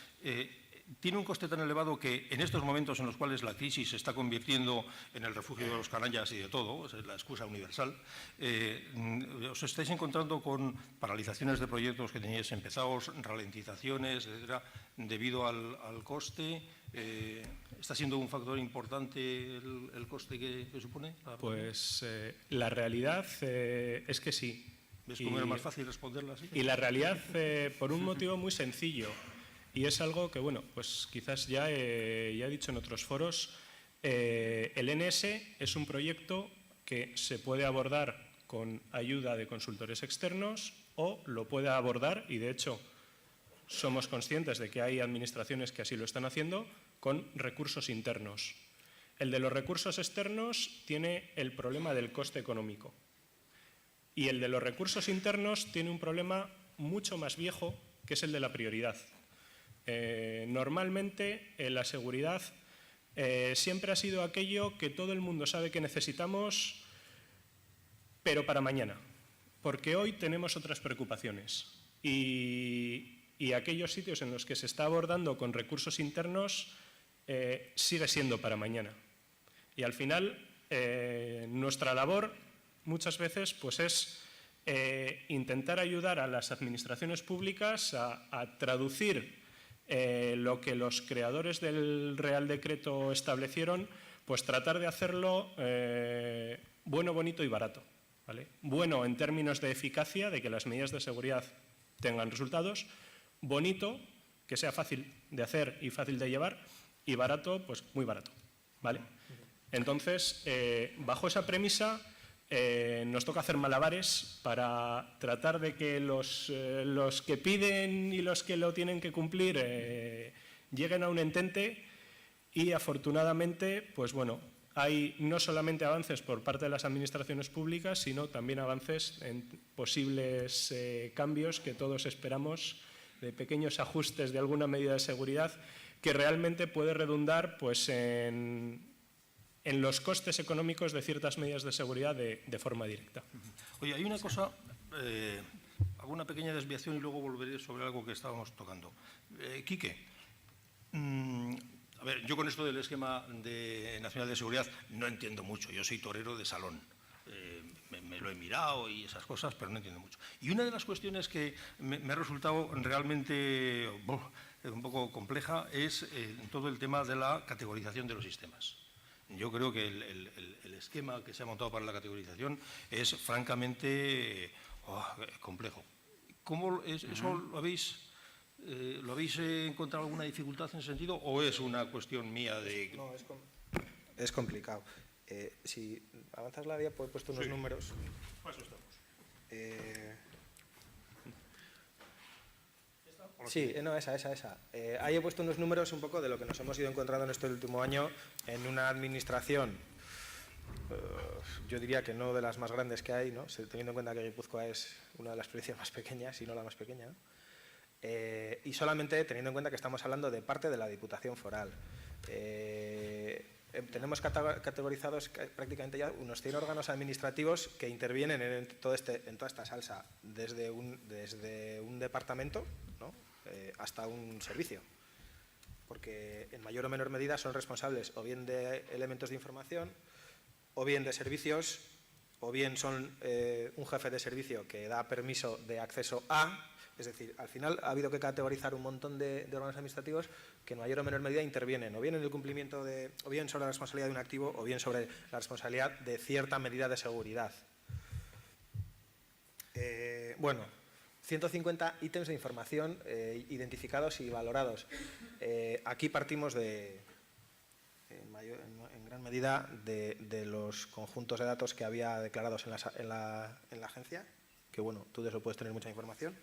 tiene un coste tan elevado que en estos momentos en los cuales la crisis se está convirtiendo en el refugio de los canallas y de todo, es la excusa universal, os estáis encontrando con paralizaciones de proyectos que teníais empezados, ralentizaciones, etcétera, debido al coste. ¿Está siendo un factor importante el coste que supone? Pues la realidad es que sí. ¿Ves cómo era más fácil responderla así? Y la realidad por un motivo muy sencillo. Y es algo que, bueno, pues quizás ya he dicho en otros foros. El NS es un proyecto que se puede abordar con ayuda de consultores externos o lo puede abordar, y de hecho somos conscientes de que hay administraciones que así lo están haciendo, con recursos internos. El de los recursos externos tiene el problema del coste económico. Y el de los recursos internos tiene un problema mucho más viejo, que es el de la prioridad. Normalmente, la seguridad siempre ha sido aquello que todo el mundo sabe que necesitamos, pero para mañana, porque hoy tenemos otras preocupaciones. Y aquellos sitios en los que se está abordando con recursos internos sigue siendo para mañana. Y al final, nuestra labor muchas veces pues es intentar ayudar a las administraciones públicas a traducir lo que los creadores del Real Decreto establecieron, pues tratar de hacerlo bueno, bonito y barato, ¿vale? Bueno en términos de eficacia, de que las medidas de seguridad tengan resultados, bonito, que sea fácil de hacer y fácil de llevar, y barato, pues muy barato, ¿vale? Entonces, bajo esa premisa, nos toca hacer malabares para tratar de que los que piden y los que lo tienen que cumplir lleguen a un entente, y afortunadamente, pues bueno, hay no solamente avances por parte de las administraciones públicas, sino también avances en posibles cambios que todos esperamos, de pequeños ajustes de alguna medida de seguridad que realmente puede redundar pues, en los costes económicos de ciertas medidas de seguridad de forma directa. Oye, hay una cosa, hago una pequeña desviación y luego volveré sobre algo que estábamos tocando. Quique, a ver, yo con esto del esquema nacional de seguridad no entiendo mucho, yo soy torero de salón. Me lo he mirado y esas cosas, pero no entiendo mucho. Y una de las cuestiones que me ha resultado realmente un poco compleja es todo el tema de la categorización de los sistemas. Yo creo que el esquema que se ha montado para la categorización es francamente complejo. ¿Cómo eso lo habéis encontrado alguna dificultad en ese sentido o es una cuestión mía de...? No, es complicado. Si avanzas la diapo, he puesto unos números. Paso estamos. Sí, no, esa. Ahí he puesto unos números un poco de lo que nos hemos ido encontrando en este último año en una administración, yo diría que no de las más grandes que hay, ¿no? Teniendo en cuenta que Guipúzcoa es una de las provincias más pequeñas, si no la más pequeña, ¿no? Y solamente teniendo en cuenta que estamos hablando de parte de la Diputación Foral. Tenemos categorizados prácticamente ya unos 100 órganos administrativos que intervienen en toda esta salsa, desde un departamento, ¿no? Hasta un servicio, porque en mayor o menor medida son responsables o bien de elementos de información, o bien de servicios, o bien son un jefe de servicio que da permiso de acceso a. Es decir, al final ha habido que categorizar un montón de órganos administrativos que en mayor o menor medida intervienen o bien en el cumplimiento o bien sobre la responsabilidad de un activo o bien sobre la responsabilidad de cierta medida de seguridad. Bueno, 150 ítems de información identificados y valorados. Aquí partimos en gran medida de los conjuntos de datos que había declarados en la agencia, que bueno, tú de eso puedes tener mucha información.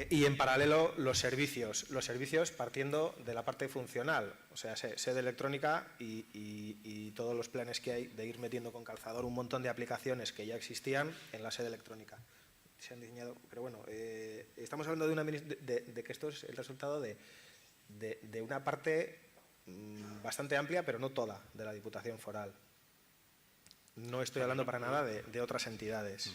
Y en paralelo los servicios partiendo de la parte funcional, o sea, sede electrónica y todos los planes que hay de ir metiendo con calzador un montón de aplicaciones que ya existían en la sede electrónica. Se han diseñado, pero bueno, estamos hablando de que esto es el resultado de una parte bastante amplia, pero no toda, de la Diputación Foral. No estoy hablando para nada de otras entidades.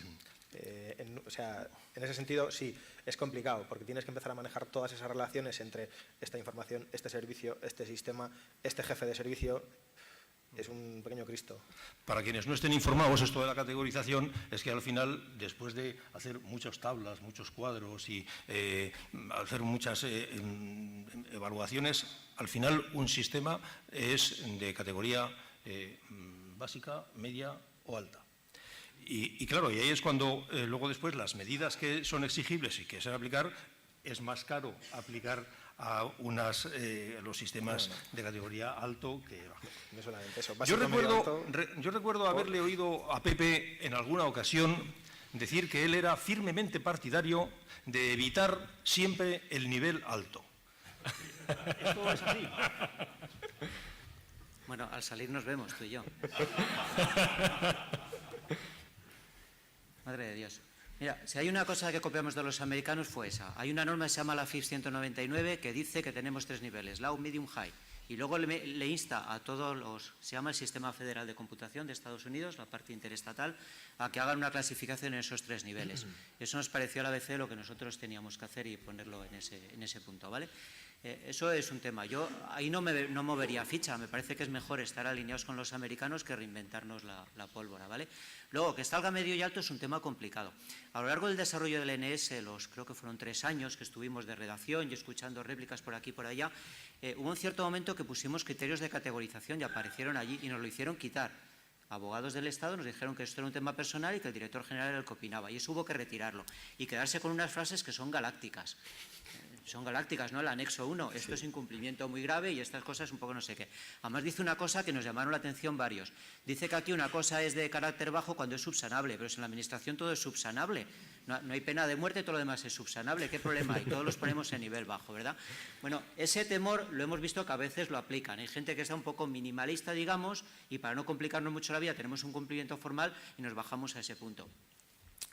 O sea, en ese sentido sí, es complicado porque tienes que empezar a manejar todas esas relaciones entre esta información, este servicio, este sistema, este jefe de servicio. Es un pequeño Cristo. Para quienes no estén informados, esto de la categorización es que al final, después de hacer muchas tablas, muchos cuadros y hacer muchas evaluaciones, al final un sistema es de categoría básica, media o alta. Y claro, y ahí es cuando luego después las medidas que son exigibles y que se van a aplicar, es más caro aplicar a los sistemas de categoría alto que bajo. No solamente eso. Yo recuerdo haberle oído a Pepe en alguna ocasión decir que él era firmemente partidario de evitar siempre el nivel alto. ¿Esto es así? Bueno, al salir nos vemos, tú y yo. Madre de Dios. Mira, si hay una cosa que copiamos de los americanos fue esa. Hay una norma que se llama la FIPS 199 que dice que tenemos 3 niveles, low, medium, high. Y luego le insta a todos los, se llama el Sistema Federal de Computación de Estados Unidos, la parte interestatal, a que hagan una clasificación en esos 3 niveles. Eso nos pareció a la ABC lo que nosotros teníamos que hacer y ponerlo en ese punto, ¿vale? Eso es un tema. Yo ahí no movería ficha, me parece que es mejor estar alineados con los americanos que reinventarnos la pólvora, ¿vale? Luego, que salga medio y alto es un tema complicado. A lo largo del desarrollo del NS, creo que fueron 3 años que estuvimos de redacción y escuchando réplicas por aquí y por allá, hubo un cierto momento que pusimos criterios de categorización y aparecieron allí y nos lo hicieron quitar. Abogados del Estado nos dijeron que esto era un tema personal y que el director general era el que opinaba, y eso hubo que retirarlo y quedarse con unas frases que son galácticas. Son galácticas, ¿no? El anexo 1, esto es incumplimiento muy grave y estas cosas un poco no sé qué. Además dice una cosa que nos llamaron la atención varios. Dice que aquí una cosa es de carácter bajo cuando es subsanable, pero si en la administración todo es subsanable. No hay pena de muerte, todo lo demás es subsanable. ¿Qué problema hay? Todos los ponemos en nivel bajo, ¿verdad? Bueno, ese temor lo hemos visto que a veces lo aplican. Hay gente que está un poco minimalista, digamos, y para no complicarnos mucho la vida tenemos un cumplimiento formal y nos bajamos a ese punto.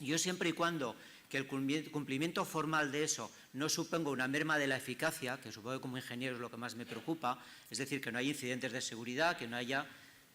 Yo siempre y cuando que el cumplimiento formal de eso no suponga una merma de la eficacia, que supongo que como ingeniero es lo que más me preocupa, es decir, que no haya incidentes de seguridad, que no haya,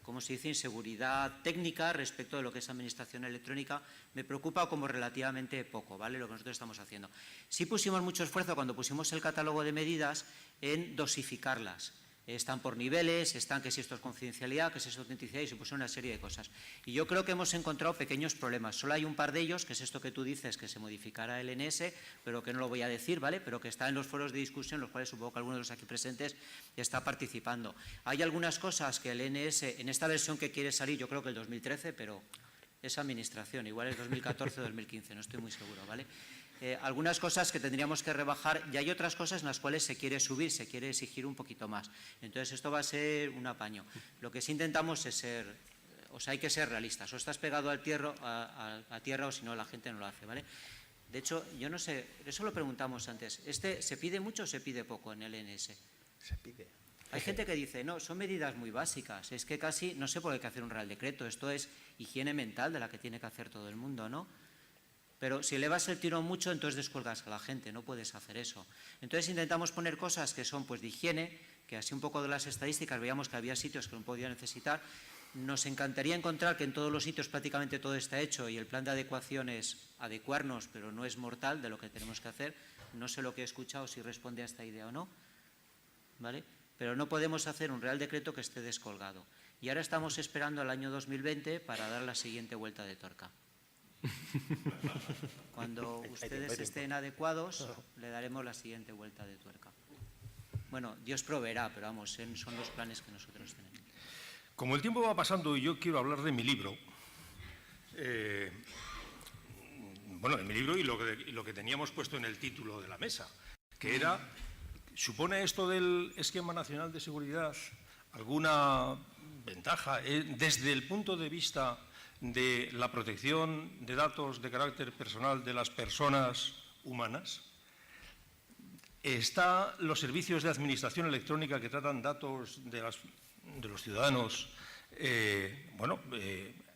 como se dice, inseguridad técnica respecto de lo que es administración electrónica, me preocupa como relativamente poco, ¿vale? Lo que nosotros estamos haciendo. Sí pusimos mucho esfuerzo cuando pusimos el catálogo de medidas en dosificarlas. Están por niveles, están que si esto es confidencialidad, que si es autenticidad y se puso una serie de cosas. Y yo creo que hemos encontrado pequeños problemas. Solo hay un par de ellos, que es esto que tú dices, que se modificará el NS, pero que no lo voy a decir, ¿vale? Pero que está en los foros de discusión, los cuales supongo que alguno de los aquí presentes está participando. Hay algunas cosas que el NS, en esta versión que quiere salir, yo creo que el 2013, pero es administración, igual es 2014 o 2015, no estoy muy seguro, ¿vale? Algunas cosas que tendríamos que rebajar y hay otras cosas en las cuales se quiere subir, se quiere exigir un poquito más. Entonces esto va a ser un apaño. Lo que sí intentamos es ser, o sea, hay que ser realistas. O estás pegado a tierra o si no la gente no lo hace, ¿vale? De hecho, yo no sé, eso lo preguntamos antes. ¿Se pide mucho o se pide poco en el NS? Se pide. Hay gente que dice, no, son medidas muy básicas, es que casi, no sé por qué hay que hacer un real decreto, esto es higiene mental de la que tiene que hacer todo el mundo, ¿no? Pero si elevas el tirón mucho, entonces descuelgas a la gente, no puedes hacer eso. Entonces intentamos poner cosas que son pues de higiene, que así un poco de las estadísticas veíamos que había sitios que no podía necesitar. Nos encantaría encontrar que en todos los sitios prácticamente todo está hecho y el plan de adecuación es adecuarnos, pero no es mortal de lo que tenemos que hacer. No sé lo que he escuchado, si responde a esta idea o no, ¿vale? Pero no podemos hacer un real decreto que esté descolgado. Y ahora estamos esperando al año 2020 para dar la siguiente vuelta de tuerca. Cuando ustedes estén adecuados, le daremos la siguiente vuelta de tuerca. Bueno, Dios proveerá, pero vamos, son los planes que nosotros tenemos. Como el tiempo va pasando y yo quiero hablar de mi libro, bueno, de mi libro y lo que teníamos puesto en el título de la mesa, que era, ¿supone esto del Esquema Nacional de Seguridad alguna ventaja desde el punto de vista de la protección de datos de carácter personal de las personas humanas? ¿Están los servicios de administración electrónica que tratan datos de los ciudadanos,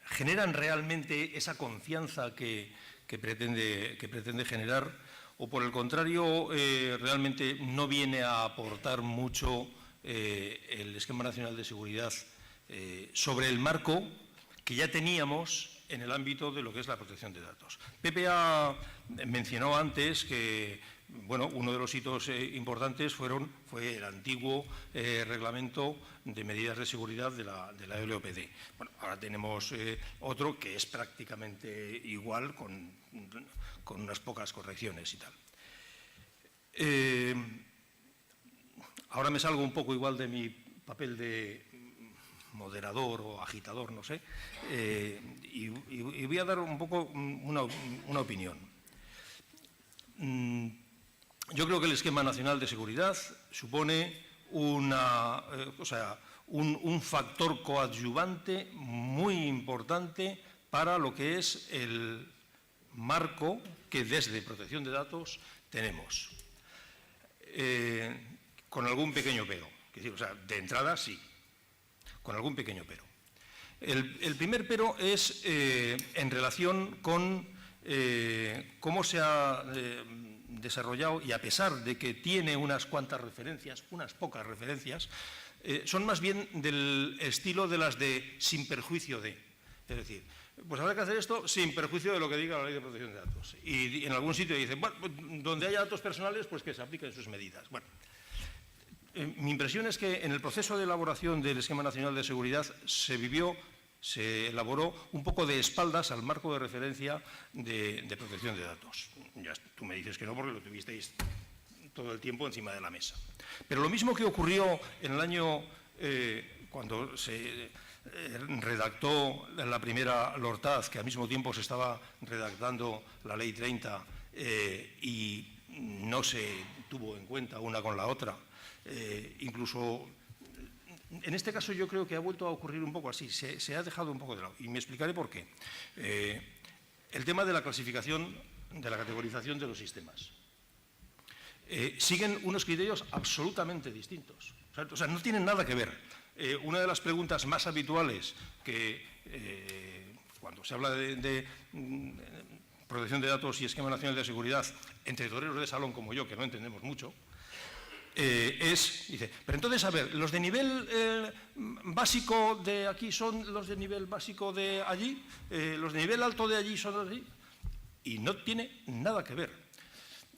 generan realmente esa confianza que pretende generar? ¿O por el contrario, realmente no viene a aportar mucho el Esquema Nacional de Seguridad sobre el marco que ya teníamos en el ámbito de lo que es la protección de datos? Pepe mencionó antes que uno de los hitos importantes fue el antiguo reglamento de medidas de seguridad de la LOPD. Bueno, ahora tenemos otro que es prácticamente igual, con unas pocas correcciones y tal. Ahora me salgo un poco igual de mi papel de moderador o agitador, no sé, y voy a dar un poco una opinión. Yo creo que el Esquema Nacional de Seguridad supone un factor coadyuvante muy importante para lo que es el marco que desde protección de datos tenemos, con algún pequeño pero. De entrada sí, con algún pequeño pero. El primer pero es en relación con cómo se ha desarrollado, y a pesar de que tiene unas cuantas referencias, unas pocas referencias, son más bien del estilo de las de sin perjuicio de. Es decir, pues habrá que hacer esto sin perjuicio de lo que diga la Ley de Protección de Datos. Y en algún sitio dicen, bueno, donde haya datos personales, pues que se apliquen sus medidas. Bueno, mi impresión es que en el proceso de elaboración del Esquema Nacional de Seguridad se elaboró un poco de espaldas al marco de referencia de protección de datos. Ya, tú me dices que no porque lo tuvisteis todo el tiempo encima de la mesa. Pero lo mismo que ocurrió en el año cuando se redactó la primera LORTAZ, que al mismo tiempo se estaba redactando la Ley 30 y no se tuvo en cuenta una con la otra, incluso en este caso yo creo que ha vuelto a ocurrir un poco así, se ha dejado un poco de lado, y me explicaré por qué. El tema de la clasificación, de la categorización de los sistemas. Siguen unos criterios absolutamente distintos, o sea, no tienen nada que ver. Una de las preguntas más habituales que cuando se habla de protección de datos y Esquema Nacional de Seguridad entre toreros de salón como yo, que no entendemos mucho, dice, pero entonces, a ver, ¿los de nivel básico de aquí son los de nivel básico de allí? ¿Los de nivel alto de allí son los de allí? Y no tiene nada que ver.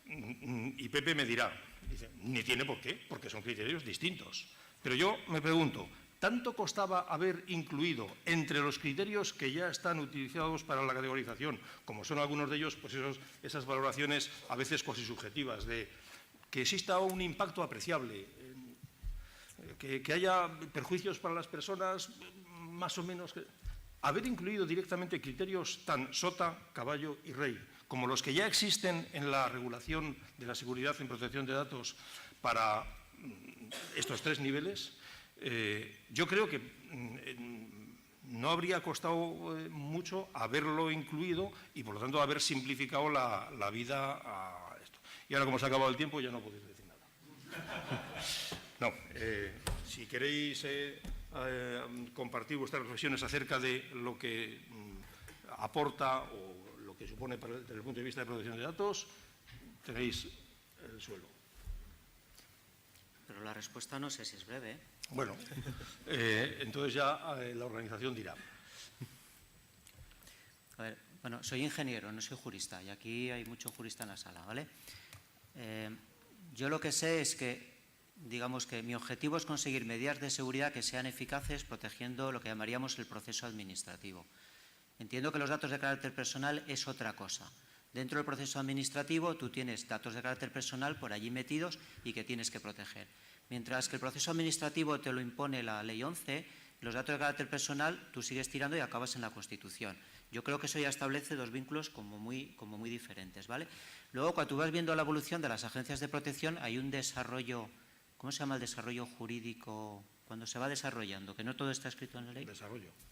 Y Pepe me dirá, dice, ni tiene por qué, porque son criterios distintos. Pero yo me pregunto, ¿tanto costaba haber incluido entre los criterios que ya están utilizados para la categorización, como son algunos de ellos, pues esas valoraciones a veces cuasi subjetivas de que exista un impacto apreciable, que haya perjuicios para las personas, más o menos, haber incluido directamente criterios tan sota, caballo y rey, como los que ya existen en la regulación de la seguridad en protección de datos para estos tres niveles, yo creo que no habría costado mucho haberlo incluido y, por lo tanto, haber simplificado la vida a esto. Y ahora, como se ha acabado el tiempo, ya no podéis decir nada. No, si queréis compartir vuestras reflexiones acerca de lo que aporta o lo que supone desde el punto de vista de protección de datos, tenéis el suelo. Pero la respuesta no sé si es breve, ¿eh? Bueno, entonces ya la organización dirá. A ver, bueno, soy ingeniero, no soy jurista, y aquí hay mucho jurista en la sala, ¿vale? Yo lo que sé es que, digamos que mi objetivo es conseguir medidas de seguridad que sean eficaces protegiendo lo que llamaríamos el proceso administrativo. Entiendo que los datos de carácter personal es otra cosa. Dentro del proceso administrativo tú tienes datos de carácter personal por allí metidos y que tienes que proteger. Mientras que el proceso administrativo te lo impone la Ley 11, los datos de carácter personal tú sigues tirando y acabas en la Constitución. Yo creo que eso ya establece dos vínculos como muy diferentes, ¿vale? Luego, cuando tú vas viendo la evolución de las agencias de protección, hay un desarrollo, ¿cómo se llama el desarrollo jurídico? Cuando se va desarrollando, que no todo está escrito en la ley.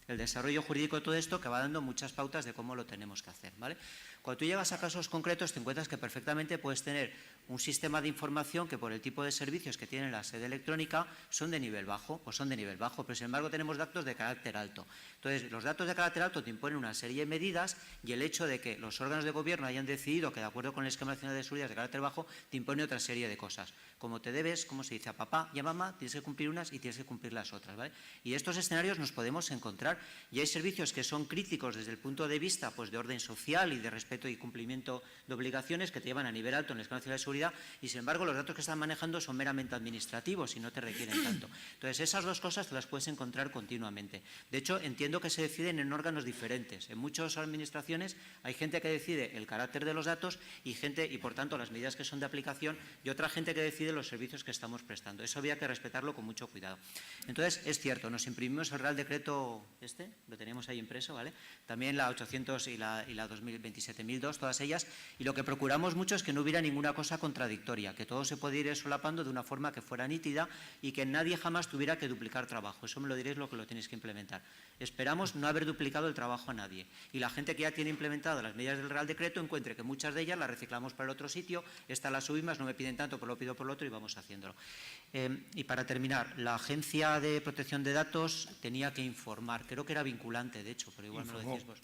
El desarrollo jurídico de todo esto que va dando muchas pautas de cómo lo tenemos que hacer, ¿vale? Cuando tú llegas a casos concretos te encuentras que perfectamente puedes tener un sistema de información que por el tipo de servicios que tiene la sede electrónica son de nivel bajo o son de nivel bajo, pero sin embargo tenemos datos de carácter alto. Entonces, los datos de carácter alto te imponen una serie de medidas y el hecho de que los órganos de gobierno hayan decidido que de acuerdo con el Esquema Nacional de Seguridad de carácter bajo te impone otra serie de cosas. Como te debes, como se dice, a papá y a mamá, tienes que cumplir unas y tienes que cumplir las otras, ¿vale? Y estos escenarios nos podemos encontrar y hay servicios que son críticos desde el punto de vista pues, de orden social y de respeto y cumplimiento de obligaciones que te llevan a nivel alto en el Esquema Nacional de Seguridad y sin embargo los datos que están manejando son meramente administrativos y no te requieren tanto. Entonces esas dos cosas te las puedes encontrar continuamente. De hecho, entiendo que se deciden en órganos diferentes. En muchas administraciones hay gente que decide el carácter de los datos y por tanto las medidas que son de aplicación y otra gente que decide los servicios que estamos prestando. Eso había que respetarlo con mucho cuidado. Entonces, es cierto, nos imprimimos el Real Decreto lo teníamos ahí impreso, ¿vale? También la 800 y la 27.002, todas ellas, y lo que procuramos mucho es que no hubiera ninguna cosa contradictoria, que todo se pudiera ir solapando de una forma que fuera nítida y que nadie jamás tuviera que duplicar trabajo. Eso me lo diréis lo que lo tenéis que implementar. Esperamos no haber duplicado el trabajo a nadie y la gente que ya tiene implementado las medidas del Real Decreto encuentre que muchas de ellas las reciclamos para el otro sitio, estas las subimos, no me piden tanto, pues lo pido por el otro y vamos haciéndolo. Y para terminar, la Agencia de Protección de Datos tenía que informar, creo que era vinculante, de hecho, pero igual me lo decís vos.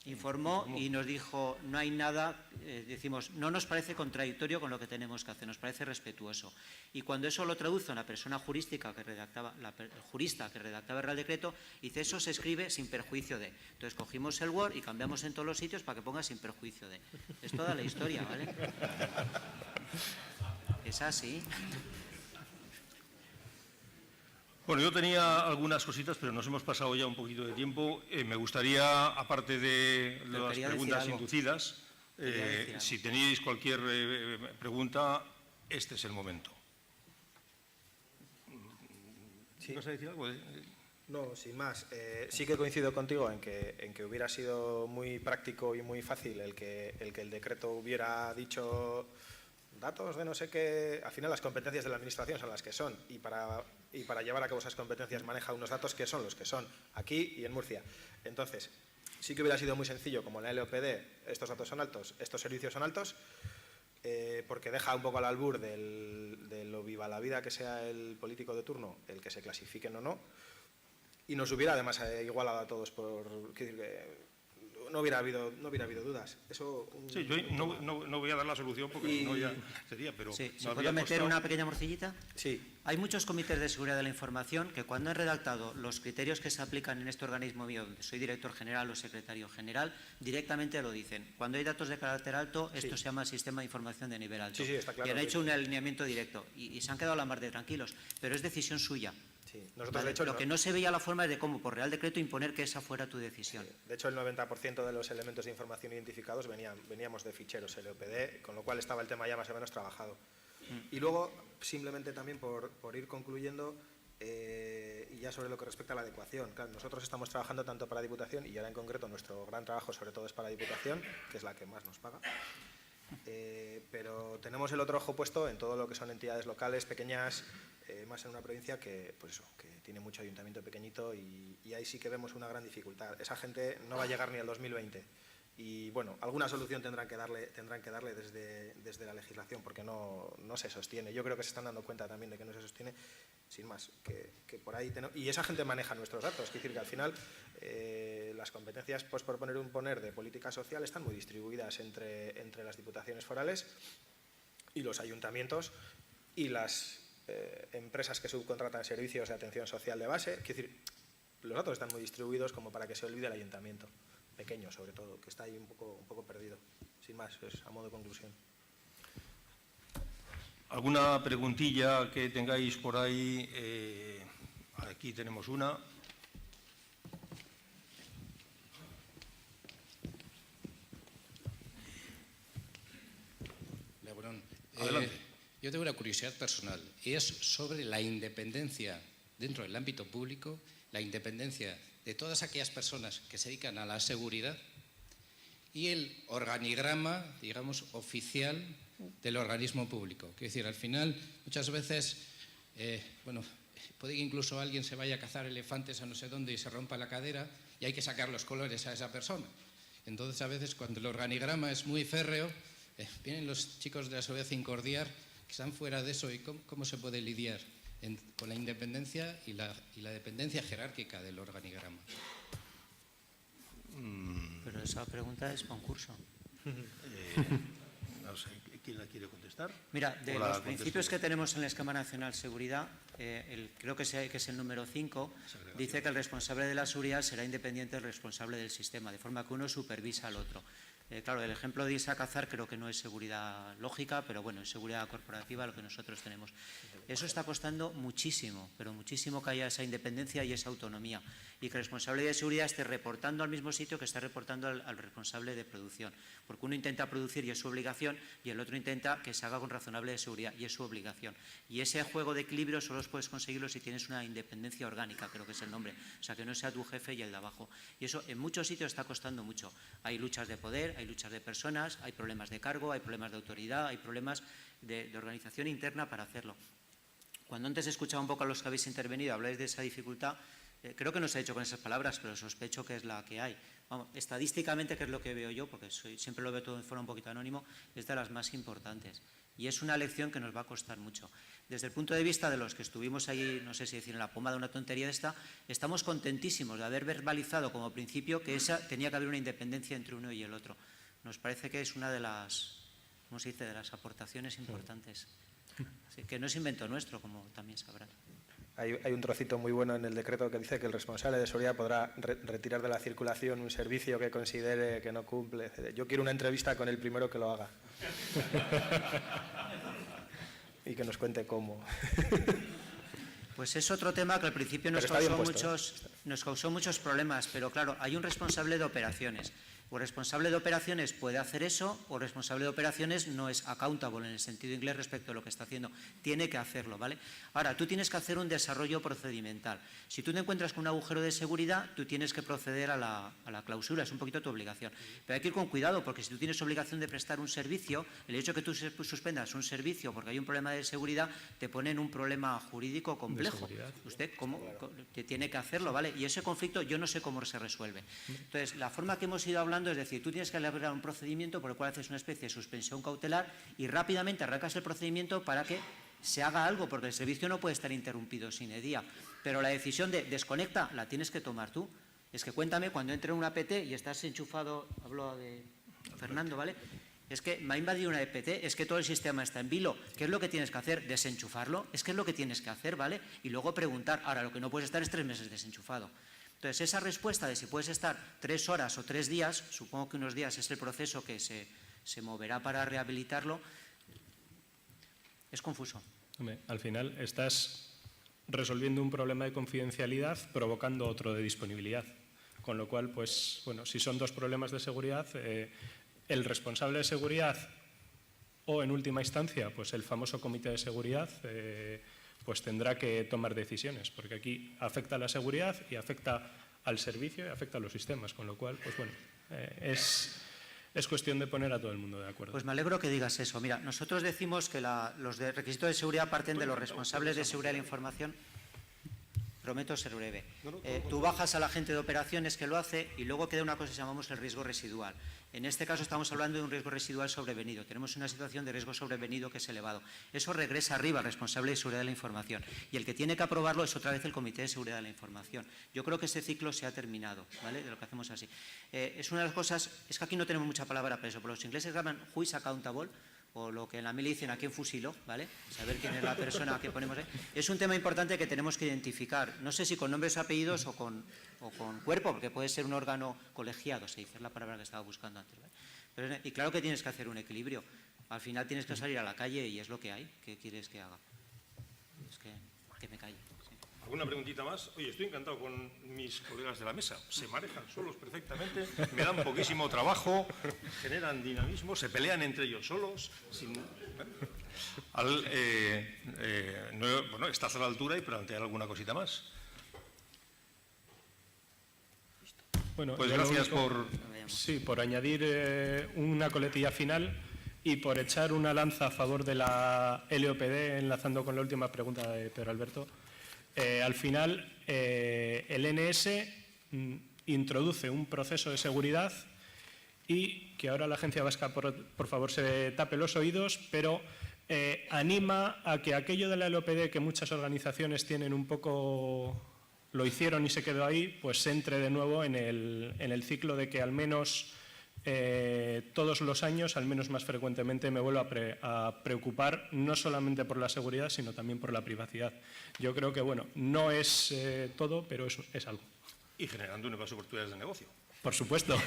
Informó y nos dijo, no hay nada, decimos, no nos parece contradictorio con lo que tenemos que hacer, nos parece respetuoso. Y cuando eso lo traduce una persona jurística que redactaba, el jurista que redactaba el Real Decreto, dice, eso se escribe sin perjuicio de. Entonces cogimos el Word y cambiamos en todos los sitios para que ponga sin perjuicio de. Es toda la historia, ¿vale? Es así. Bueno, yo tenía algunas cositas, pero nos hemos pasado ya un poquito de tiempo. Me gustaría, aparte de las preguntas inducidas, si tenéis cualquier pregunta, este es el momento. Sí. ¿Vas a decir algo? No, sin más. Sí que coincido contigo en que hubiera sido muy práctico y muy fácil el que el decreto hubiera dicho datos de no sé qué. Al final las competencias de la Administración son las que son y para llevar a cabo esas competencias maneja unos datos que son los que son, aquí y en Murcia. Entonces, sí que hubiera sido muy sencillo, como en la LOPD, estos datos son altos, estos servicios son altos, porque deja un poco al albur de lo viva la vida que sea el político de turno, el que se clasifiquen o no, y nos hubiera además igualado a todos no hubiera habido dudas. Eso, sí, yo no voy a dar la solución porque no ya sería, pero... Sí, ¿se puede meter una pequeña morcillita? Sí. Hay muchos comités de seguridad de la información que cuando han redactado los criterios que se aplican en este organismo mío, donde soy director general o secretario general, directamente lo dicen. Cuando hay datos de carácter alto, esto se llama sistema de información de nivel alto. Sí, está claro. Y han hecho un alineamiento directo y se han quedado a la mar de tranquilos, pero es decisión suya. Sí. Nosotros, Vale, de hecho, lo que no se veía la forma es de cómo por Real Decreto imponer que esa fuera tu decisión. Sí. De hecho, el 90% de los elementos de información identificados veníamos de ficheros LOPD, con lo cual estaba el tema ya más o menos trabajado. Y luego, simplemente también por ir concluyendo, y ya sobre lo que respecta a la adecuación. Claro, nosotros estamos trabajando tanto para Diputación, y ahora en concreto nuestro gran trabajo sobre todo es para Diputación, que es la que más nos paga. Pero tenemos el otro ojo puesto en todo lo que son entidades locales, pequeñas, más en una provincia que, pues eso, que tiene mucho ayuntamiento pequeñito y ahí sí que vemos una gran dificultad. Esa gente no va a llegar ni al 2020 y bueno, alguna solución tendrán que darle desde la legislación porque no se sostiene. Yo creo que se están dando cuenta también de que no se sostiene, sin más, que por ahí tenemos, y esa gente maneja nuestros datos, es decir, que al final las competencias, pues por poner de política social, están muy distribuidas entre las diputaciones forales y los ayuntamientos y las empresas que subcontratan servicios de atención social de base. Es decir, los datos están muy distribuidos como para que se olvide el ayuntamiento, pequeño sobre todo, que está ahí un poco perdido. Sin más, es a modo de conclusión. ¿Alguna preguntilla que tengáis por ahí? Aquí tenemos una. Adelante. Yo tengo una curiosidad personal y es sobre la independencia dentro del ámbito público, la independencia de todas aquellas personas que se dedican a la seguridad y el organigrama, digamos, oficial del organismo público. Quiero decir, al final, muchas veces, puede que incluso alguien se vaya a cazar elefantes a no sé dónde y se rompa la cadera y hay que sacar los colores a esa persona. Entonces, a veces, cuando el organigrama es muy férreo, vienen los chicos de la seguridad incordiar que están fuera de eso y cómo se puede lidiar con la independencia y la dependencia jerárquica del organigrama. Pero esa pregunta es concurso. No sé, ¿quién la quiere contestar? Mira, de los principios que tenemos en el Esquema Nacional Seguridad, creo que es el número 5, dice que el responsable de la seguridad será independiente del responsable del sistema, de forma que uno supervisa al otro. Claro, el ejemplo de irse a cazar creo que no es seguridad lógica, pero bueno, es seguridad corporativa lo que nosotros tenemos. Eso está costando muchísimo, pero muchísimo que haya esa independencia y esa autonomía. Y que el responsable de seguridad esté reportando al mismo sitio que está reportando al responsable de producción. Porque uno intenta producir y es su obligación, y el otro intenta que se haga con razonable de seguridad y es su obligación. Y ese juego de equilibrio solo puedes conseguirlo si tienes una independencia orgánica, creo que es el nombre. O sea, que no sea tu jefe y el de abajo. Y eso en muchos sitios está costando mucho. Hay luchas de poder, hay luchas de personas, hay problemas de cargo, hay problemas de autoridad, hay problemas de organización interna para hacerlo. Cuando antes he escuchado un poco a los que habéis intervenido, habláis de esa dificultad, creo que no se ha dicho con esas palabras, pero sospecho que es la que hay. Vamos, estadísticamente, que es lo que veo yo, porque siempre lo veo todo de forma un poquito anónimo, es de las más importantes. Y es una lección que nos va a costar mucho. Desde el punto de vista de los que estuvimos ahí, no sé si decir en la pomada una tontería de esta, estamos contentísimos de haber verbalizado como principio que tenía que haber una independencia entre uno y el otro. Nos parece que es una de las, ¿cómo se dice?, de las aportaciones importantes. Así que no es invento nuestro, como también sabrán. Hay un trocito muy bueno en el decreto que dice que el responsable de seguridad podrá retirar de la circulación un servicio que considere que no cumple, etc. Yo quiero una entrevista con el primero que lo haga. Y que nos cuente cómo. Pues es otro tema que al principio nos causó muchos problemas, pero claro, hay un responsable de operaciones. O responsable de operaciones puede hacer eso, o responsable de operaciones no es accountable en el sentido inglés respecto a lo que está haciendo. Tiene que hacerlo, ¿vale? Ahora, tú tienes que hacer un desarrollo procedimental. Si tú te encuentras con un agujero de seguridad, tú tienes que proceder a la clausura, es un poquito tu obligación. Pero hay que ir con cuidado, porque si tú tienes obligación de prestar un servicio, el hecho de que tú suspendas un servicio porque hay un problema de seguridad, te pone en un problema jurídico complejo. Usted que tiene que hacerlo, ¿vale? Y ese conflicto yo no sé cómo se resuelve. Entonces, la forma que hemos ido hablando es decir, tú tienes que elaborar un procedimiento por el cual haces una especie de suspensión cautelar y rápidamente arrancas el procedimiento para que se haga algo, porque el servicio no puede estar interrumpido sin día. Pero la decisión de desconecta la tienes que tomar tú. Es que cuéntame, cuando entre en una APT y estás enchufado, hablo de Fernando, ¿vale? Es que me ha invadido una EPT, es que todo el sistema está en vilo. ¿Qué es lo que tienes que hacer? ¿Desenchufarlo? Es que es lo que tienes que hacer, ¿vale? Y luego preguntar. Ahora, lo que no puedes estar es 3 meses desenchufado. Entonces, esa respuesta de si puedes estar 3 horas o 3 días, supongo que unos días es el proceso que se moverá para rehabilitarlo, es confuso. Hombre, al final estás resolviendo un problema de confidencialidad provocando otro de disponibilidad. Con lo cual, pues, bueno, si son 2 problemas de seguridad, el responsable de seguridad o, en última instancia, pues el famoso comité de seguridad, pues tendrá que tomar decisiones, porque aquí afecta a la seguridad y afecta al servicio y afecta a los sistemas, con lo cual, pues bueno, es cuestión de poner a todo el mundo de acuerdo. Pues me alegro que digas eso. Mira, nosotros decimos que los requisitos de seguridad parten de los responsables de seguridad de la información. Prometo ser breve. Tú bajas al agente de operaciones que lo hace y luego queda una cosa que llamamos el riesgo residual. En este caso estamos hablando de un riesgo residual sobrevenido. Tenemos una situación de riesgo sobrevenido que es elevado. Eso regresa arriba al responsable de seguridad de la información. Y el que tiene que aprobarlo es otra vez el Comité de Seguridad de la Información. Yo creo que ese ciclo se ha terminado, ¿vale? De lo que hacemos así. Es una de las cosas, es que aquí no tenemos mucha palabra para eso, pero los ingleses llaman who is accountable, o lo que en la mili dicen a quién fusiló, ¿vale? Saber quién es la persona que ponemos ahí. Es un tema importante que tenemos que identificar. No sé si con nombres o apellidos o con cuerpo, porque puede ser un órgano colegiado, se dice, es la palabra que estaba buscando antes, ¿vale? Pero, y claro que tienes que hacer un equilibrio. Al final tienes que salir a la calle y es lo que hay. ¿Qué quieres que haga? Es que me calle. ¿Alguna preguntita más? Oye, estoy encantado con mis colegas de la mesa. Se manejan solos perfectamente, me dan poquísimo trabajo, generan dinamismo, se pelean entre ellos solos. Bueno, estás a la altura y plantear alguna cosita más. Bueno, pues gracias por añadir una coletilla final y por echar una lanza a favor de la LOPD, enlazando con la última pregunta de Pedro Alberto. Al final, el NS introduce un proceso de seguridad y que ahora la Agencia Vasca, por favor, se tape los oídos, pero anima a que aquello de la LOPD que muchas organizaciones tienen un poco, lo hicieron y se quedó ahí, pues se entre de nuevo en el ciclo de que al menos todos los años, al menos más frecuentemente, me vuelvo a preocupar no solamente por la seguridad, sino también por la privacidad. Yo creo que, bueno, no es todo, pero es algo. Y generando nuevas oportunidades de negocio. Por supuesto.